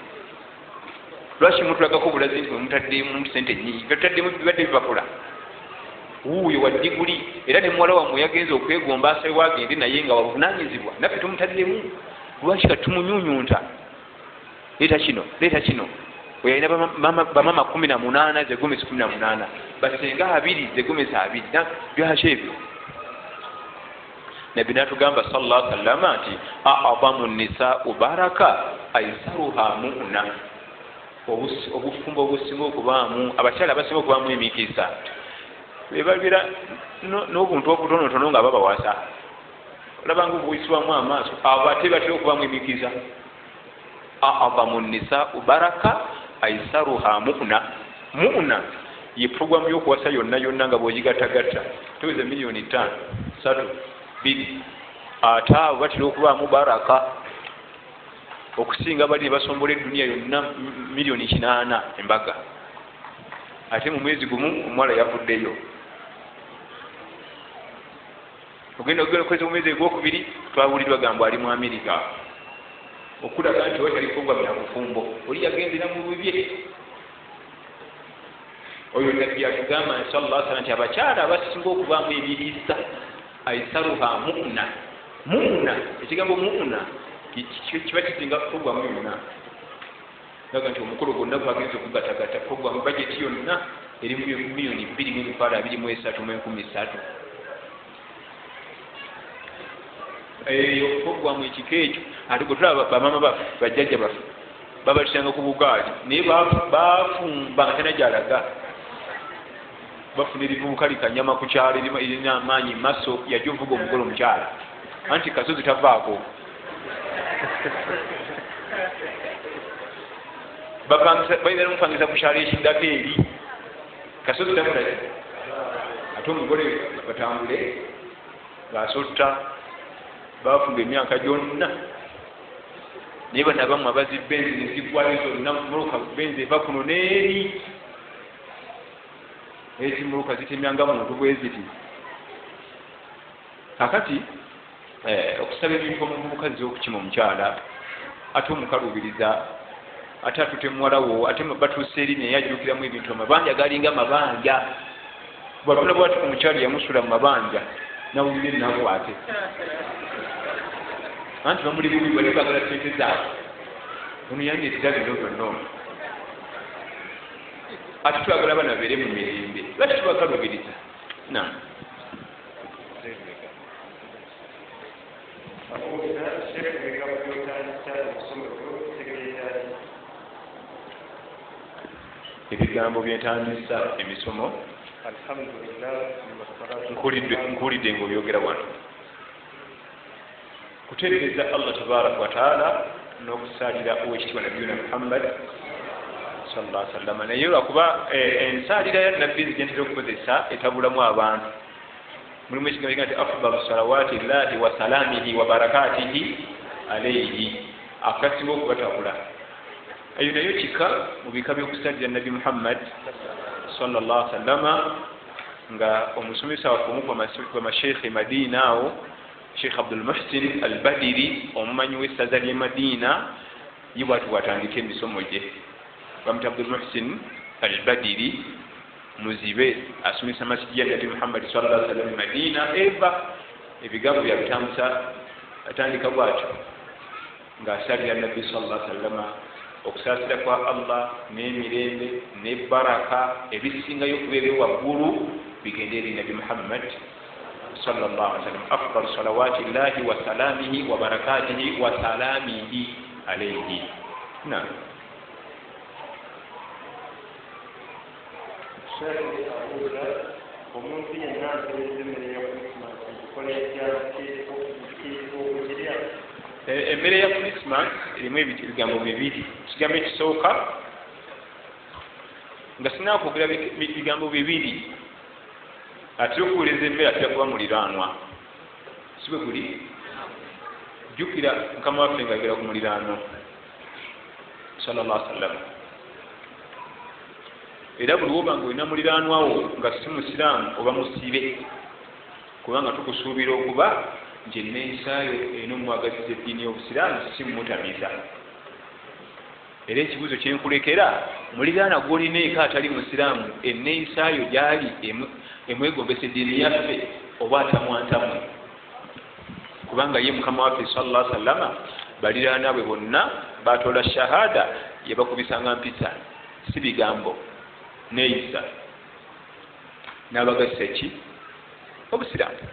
Lwaki mutulagako bulazi nti mutaddemu sente nyingi? Tutademu bibadde bibakola. wuuyo wa diguli era ne muwala wammwe yagenze okwegomba asabe wagende naye nga wabuvunanyizibwa naffe tumutaddemu lwaki katumunyunyunta leeta kino oyalina bamama 18 zegomesi 18 basenga 2 zegomesi 2 byaki ebyo nabbi natugamba sallallahu alaihi wasallam nti a'zamu nisa'u baraka aisaruha mu'na obufumbo obusinga okubaamu abakyala abasinga okubaamu emikisa bebalira n'obuntu obutonotono nga babawasa olabanga obuyisibwamu amaaso abo ate batera okubaamu emikisa a'zamu nisa'u baraka aisaruha mu'na ye programu y'okuwasa yonna nga bw'ogigattagatta teweza $5 3 2 ate abo batera okubaamu baraka okusinga bali basombola eduniya yonna $8 embaga ate mu mwezi gumu omuwala yavuddeyo ogenda kweza omwezi ogwokubiri twawulirwa gamba ali mu Amerika okulaga nti watali programu ya bufumbo oli yagendera mu bibye oyo nabbi yatugamba sallallahu alaihi wasallam nti abakyala abasinga okubaamu ebirisa aisaruha mu'na ekigambo mu'na kiba kisinga programu yonna laga nti omukolo gwonna gwagenza okugatagatta programu bajeti yonna eri mu $2,223,113 eyo programu ekiko ekyo ate gwe tulaba bamama baffe bajjajja baffe babatisanga ku bugaali naye bafumba nga tanagyalaga bafuna erivubuka likanyama ku kyalo erina amaanyi maso yajja ovuga omugole omukyala anti kasozi tavaako bayina nomupangisa ku kyalo ekiddako eri kasozi tafulaki ate omugole batambule basotta bafumba emyaka gyonna naye bana abamu abazi benzi nezigwayo zonna muluka benzi eva kuno neeri ezimuluka zitemyanga muntu bweziti kakati okusaba ebintu omuvubukazi okukima omukyala ate omukalubiriza ate atute muwalawo ate batuuse eri naye ajjukiramu ebintu amabanja galinga mabanja bwatula bwati ku mukyala yamusula mu mabanja nawulire nakwate anti bamuli bubi bali bagala sente zaabwe ono yandeetera bino byonna ate twagala abana beere mu mirembe lwaki tubakalubiriza ebigambo byentandisa emisomo nkuulidde ngaobyogera wano kutereeza Allah tabaraka wa taala n'okusaalira owekitiibwa nabiyuna Muhammad sallallahu alaihi wasallam naye lwakuba ensaalira ya nabbi zigentera okukozesa etabulamu abantu mulimu ekigambo nti afdalu salawati llahi wa salamihi wa barakatihi alayhi akasinga okubatabula eyo nayo kika mu bika by'okusaalira nabbi Muhammad sallallahu alaihi wasallam nga omusomesa wafumu kwa masheikh Madina awo Sheikh Abdul Muhsin al-Badiri omumanyi w'essaza ly'e Madina yibwatu bwatandika emisomo gye bamuyita Abdul Muhsin al-Badiri muzibe asomesa masjidi ya Nabi Muhammad sallallahu alaihi wasallam Madina eva ebigambo byabitambuza atandika bwatyo ng'asalira Nabi sallallahu alaihi wasallam okusaasira kwa Allah n'emirembe n'ebaraka ebisingayo okuba ebyowaggulu bigende eri Nabi Muhammad صلى الله عليه وسلم أفضل صلوات الله وسلامه وبركاته وسلامه عليه نعم الشيخ أقول وممكن الناس يجمع يقسم كل emmere ya Christmas erimu ebigambo bibiri ekigambo ekisooka nga sinakwogera bigambo bibiri ate okuwuliriza emmere atera kuba muliraanwa si bwe guli jjukira mukama waffe ngaagera ku muliraano sallallahu alaihi wasallam era buli woba nga olina muliraanwawo nga si musiraamu oba musibe kubanga tukusuubira okuba nti enneeyisaayo eno omwagaliza eddiini y'obusiraamu si mumutamiza era ekibuuzo kyenkulekera muliraana gwolina eka atali musiraamu enneeyisaayo gyali emwegombesa eddiini yaffe oba atamwantamu kubanga ye mukama waffe sallallahu alaihi wasallama baliraana bwe bonna batola shahada yabakubisanga mpisa si bigambo neeyisa n'abagasa ki obusiraamu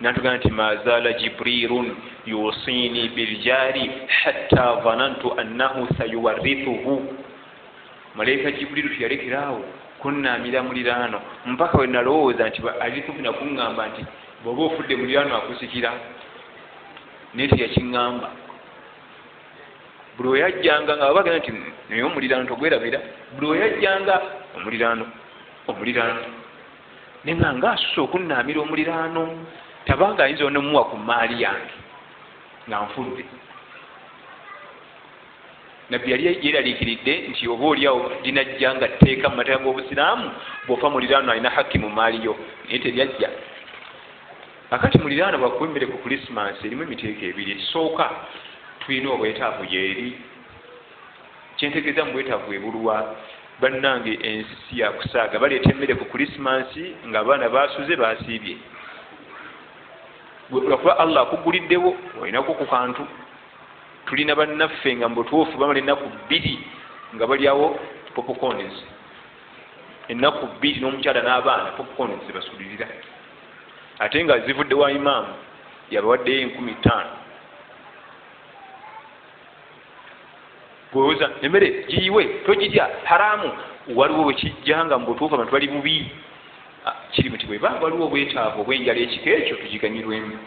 natugamba nti mazaala jibrirun yusini biljari hatta dhanantu annahu sayuwarithuhu malaika jibrilu teyalekeraawo kunnaamira muliraano mpaka we nalowooza nti alikufuna kuŋŋamba nti bw'oba ofudde muliraano akusikira naye teyakiŋŋamba buli we yajjanga nga babagenda nti naye omuliraano togwerabira buli we yajjanga omuliraano naye nga asusa okunnaamira omuliraano tabanga ayinza onomuwa ku maali yange nga nfudde nabbi yali yeraliikiridde nti oba oliawo linajjanga tteeka mu mateeka g'obusiraamu bw'ofa muliraano alina hakki mu maali yo naye teryajja akati muliraano bwakuwa emmere ku krisimansi erimu emiteeka ebiri ekisooka tulina obwetaavu gyeri kyentegeeza mu bwetaavu ebulwa bannange ensi si yakusaaga baleeta emmere ku krisimansi nga abaana basuze basiibye lwakuba allah akuguliddewo olinako ku kantu tulina bannaffe nga mbutuufu bamala ennaku 2 nga balyawo popcorns ennaku 2 n'omukyala n'abaana popcorns zebasulirira ate nga zivudde wa imaamu yabawaddeyo 15,000 gwewoza emmere giyiwe togirya haramu waliwo wekijjanga mbutuufu abantu bali bubi kiri muti bwebanga waliwo obwetaavu obwenjala ekika ekyo tugiganyirwemu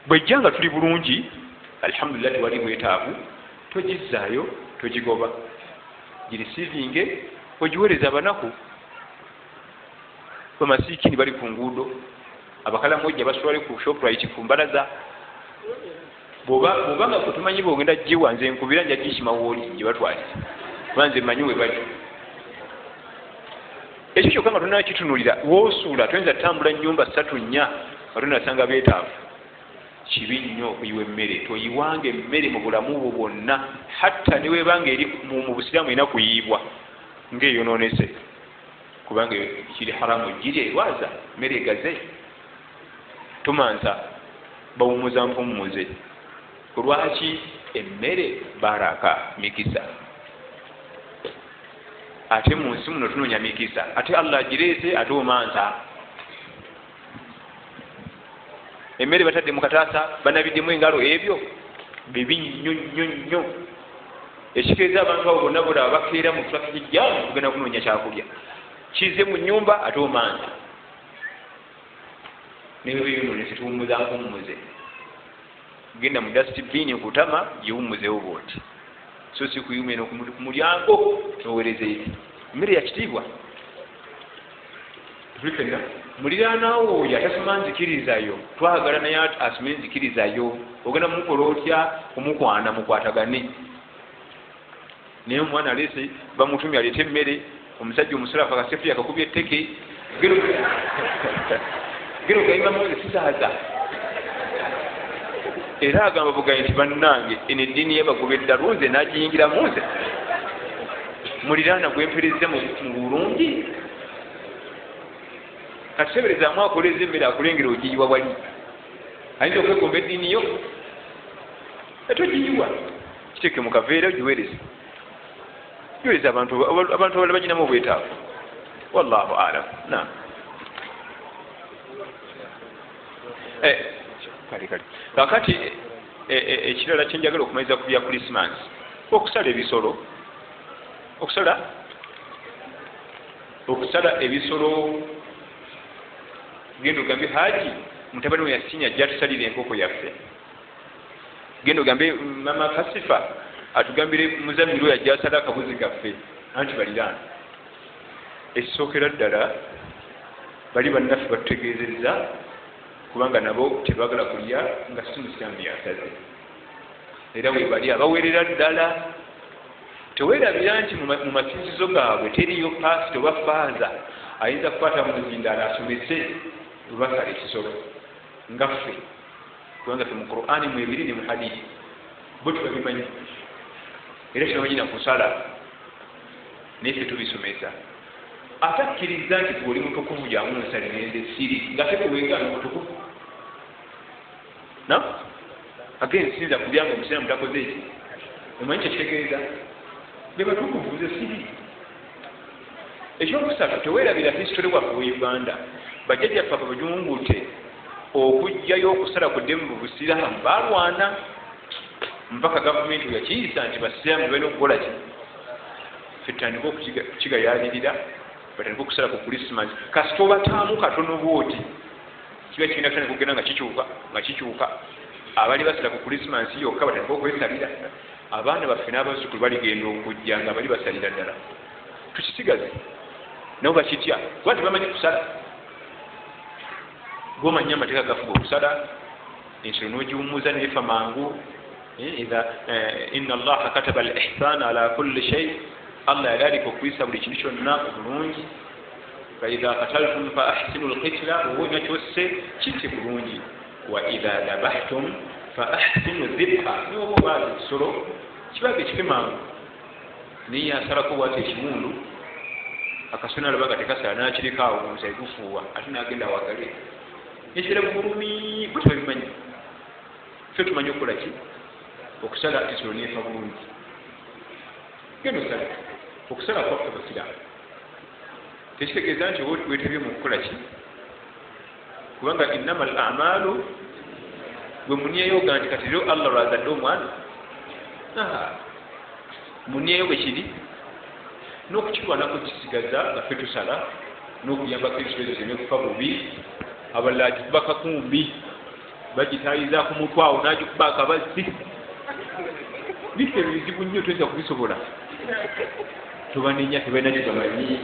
bwejjanga tuli bulungi alhamdulillah tewali bwetaavu togizaayo togigoba girisiivinge ogiwereza abanaku bamasiikini bali ku nguudo abakalamojja baswale ku shoprite ku mbalaza bwobanga kutumanyi bwogenda giwa nze nkubira nja gikimawooli gyebatwaliza banze manyi we bali ekyo kyokka nga tolina kitunulira woosuula toyinza tambula nnyumba 3-4 nga tonasanga beetaavu kibi nnyo okuyiwa emmere toyiwanga emmere mu bulamu bwo bwonna hatta ne webanga eri mu busiraamu erina kuyiibwa ng'eyonoonese kubanga kiri haramu girya erwaza mmere egaze tumansa bawumuza mpumuze kulwaki emmere baraka mikisa ate mu nsi muno tunoonya mikisa ate allah agireese ate omansa emmere batadde mu kataasa banabiddemu engalo ebyo bibi nnyo nnyo nnyo ekikeeza abantu abo bonna bolaba bakeera mu trafiki jaamu kugenda kunoonya kyakulya kize mu nnyumba ate omansa nebyoyononese tuwumuza nkuwumuze genda mu dustbin kutama giwumuzewo bwoti so si kuyuma eno ku mulyango nowereza eri emmere yakitiibwa tulikanira muliraanaawo oyo atasoma nzikirizayo twagala naye asome nzikirizayo ogenda mukola otya kumukwana mukwatagane naye omwana alese bamutumye aleete emmere omusajja omusalafu akasefuya akakubya etteke gero gayima muze sisaaza era agamba bugayi nti bannange eno eddiini yebagobedda luze n'agiyingira muze muliraana gwempereze mu bulungi katuseberezaamu akoleza emmere akulengera ogiyiwa wali ayinza okwegomba eddiini yo etogiyiwa kiteeke mu kaveera ogiwereze abantu abala baginamu obwetaavu wallahu alam na kale kakati ekirala kyenjagala okumaliza ku bya krisimansi okusala ebisolo okusala ebisolo genda ogambe haji mutabani we yasinya ajja atusalira enkoko yaffe genda ogambe mama kasifa atugambire muzamiru oyo ajja asala akabuzi gaffe anti baliraana ekisookera ddala bali bannaffe batutegeezezza kubanga nabo tebagala kulya nga si musiraamu yasaze era webali abawerera ddala tewerabira nti mu masinzizo gaabwe teriyo paasita oba faaza ayinza kukwata muzindaala asomese lubasala ekisolo ngaffe kubanga ffe mu qur'ani mwebiri ne mu hadiisi bo tubabimanyi era kinabanyina kusala naye ffe tubisomesa ate akkiriza nti oli mutukuvu jamunsali nende siri nga tekuwegaana mutukuvu na again sinza kubyanga omusiramu takoze eki omanyi kyekitegeeza be batukuvu nze siri ekyokusatu teweerabira history waffe we uganda bajjajjaffe abajungute okujjayo okusala kuddemu mu busiraamu balwana mpaka gavumenti yakiyisa nti basiraamu balina okukola ki ffe tutandika okukigayalirira batandika okusala ku krisimasi kasita obataamu katono bwoti kiba kigenda kutandika okugenda nga kikyuka abali basala ku krisimasi yokka batandika okwesalira abaana baffe n'abazzukulu baligenda okujja nga bali basalira ddala tukisigaze nabo bakitya kuba tebamanyi kusala gomanyi amateeka gafuga okusala ensolo n'ogiwumuza nefa mangu inna allaha kataba al ihsana ala kulli shay allah yalaalika okuyisa buli kintu kyonna obulungi faidha kataltum fa ahsinu lkitla owonya kyosse kitte bulungi wa idha dabahtum fa ahsinu dhibha noba obaazi ekisolo kibaga ekife mangu naye asalako bwati ekimundu akasona alabaga tekasala nakirikaawo omusai gufuuwa ate nagenda wagale ekira bulumi butabimanyi ffe tumanyi okukola ki okusala ekisolo nefa bulungi genda osala okusala kwaffe basiraamu tekitegeeza nti weetebye mu kukola ki kubanga innama al amalu bwe munyeyoga nti kati rero allah lwazadde omwana munyeyo bwe kiri n'okukirwanako kisigaza nga ffe tusala n'okuyambako ebisolo ezo zireme kufa bubi abalala agikuba kakumbi bagitayiza ku mutwe awo n'agikuba akabazzi biffe bizibu nnyo toyinza kubisobola tubanenya tebalina kyebamanyi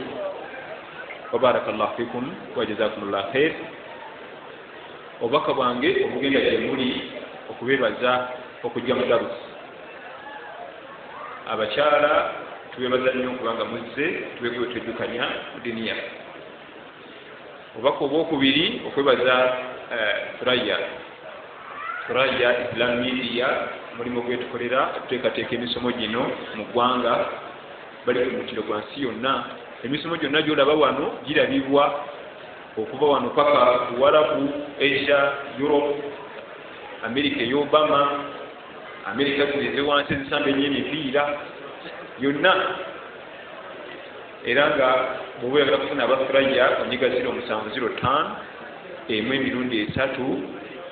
wabarakallahu fikum wajazakumullah khair obubaka bwange obugenda gyemuli okubebaza okujja mu darusi abakyala tubebaza nnyo okubanga muzze tubegwe tweddukanya mu dini yaffe obubaka obwokubiri okwebaza Thuraya Islam Media mulimu gwetukolera okuteekateeka emisomo gino mu ggwanga bali ku mukiro gwa nsi yonna emisomo gyonna gyolaba wano girabibwa okuva wano paka Buwarabu, Asia, Europe, Amerika ey'Obama, Amerika zireze wansi ezisamba ennyo emipiira yonna era nga bw'oba oyagala kufuna Abafuraya onyiga 0705 emu emirundi 3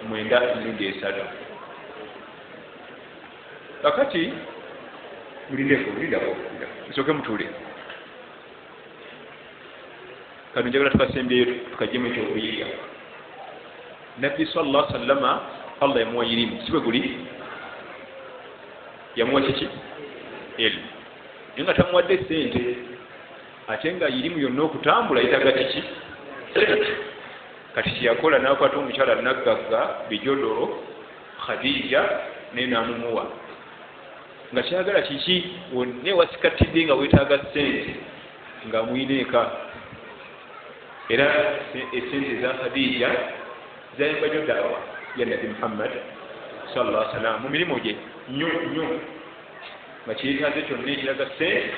mwenda emirundi 3 kakati mulindako nsooke mutuule kano njagala tukasembyeyo tukajjemu ekyokuyiga nabbi sallallahu alaihi wasallama allah yamuwa irimu si bwe guli yamuwa kiki elimu naye nga tamuwadde sente ate nga irimu yonna okutambula yetaga kiki kati kyeyakola nakwata omukyala naggagga bijodoro khadija naye namumuwa nga kyagala kiki naye wasikatidde nga wetaaga sente nga mwineeka era esente za khadija zayambajo daawa ya nabi muhammad sallallahu alaihi wasallam mu mirimu gye nnyo nga kyetaaze kyonna ekiraga sente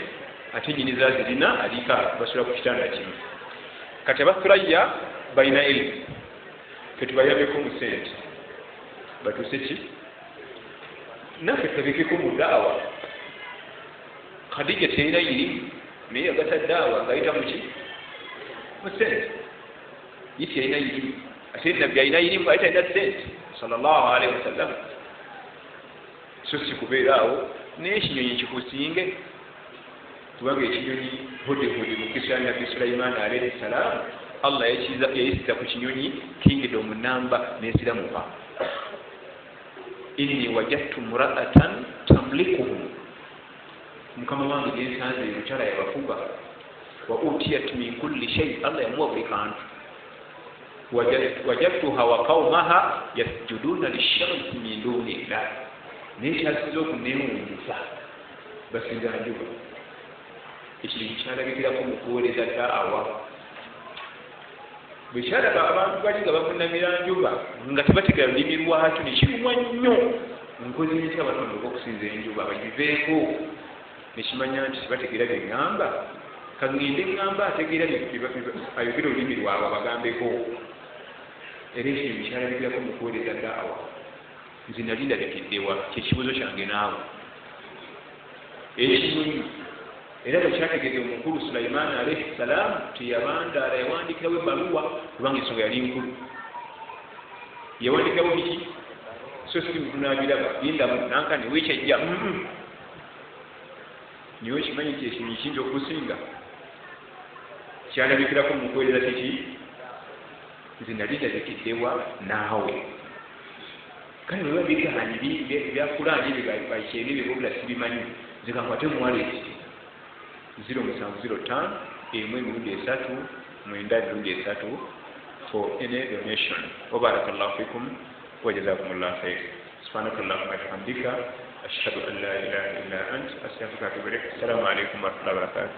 ate nyini zazirina alika basula ku kitanda kimu kati Abafuraya balina elimu tetubayambeko mu sente batuuse ki naffe tabekeko mu daawa khadija terina irimu naye yagata daawa ngayita muki mu sente yiti yalina irimu ate nabbi alina irimu ate alina sente sallallahu alaihi wasallam so si kubeeraawo naye ekinyonyi kikusinge kubanga ekinyonyi hodehode mu kisa ya nabbi Sulaiman alaihi salam allah yayisiza ku kinyonyi kingidde omunamba n'esiramuka inni wajadtu muraatan tamlikuhum mukama wange gyensanze mukyala yabafuga wa utiyat min kulli shay allah yamuwa buli kantu wajadtuha wa qaumaha yasjuduna lishamsi min dunillah naye kyasiza okunewunguza basinza njuba ekirimu kyalabikirako mu kuweereza daawa bwe kyalaba abantu bali nga bamunamira njuba nga tebategera lulimi lwakyo nekirumwa nnyo nkozi ntya abalondoka okusinza enjuba bagiveeko nekimanya nti tebategeera bye ŋŋamba kagende ŋŋamba ategeera ayogera olulimi lwabwe abagambeko era ekintu kyalabikirako mu kuweereza daawa nze nali ndabikiddewa kyekibuzo kyange naawe ekinyonyi era bwe kyategedde omukulu Sulaiman alayhi salaamu teyabandaala yawandikirawo ebbaluwa kubanga ensonga yali nkulu yawandikirawo biki so si mutunabiraba lindamu nanka newekyajja niwe kimanyi nti ekinyonyi kiyinza okusinga kyalabikirako mu kuweereza kiki nze nali ndabikiddewa naawe kale bwe babigaanyi byakulaanyi byebakyene byebobula sibimanyi zikankwate muwaleti 0705 1 for any donation. وبارك الله فيكم وجزاكم الله خير. سبحانك اللهم وبحمدك أشهد أن لا إله إلا أنت أستغفرك وأتوب إليك. السلام عليكم ورحمة الله وبركاته.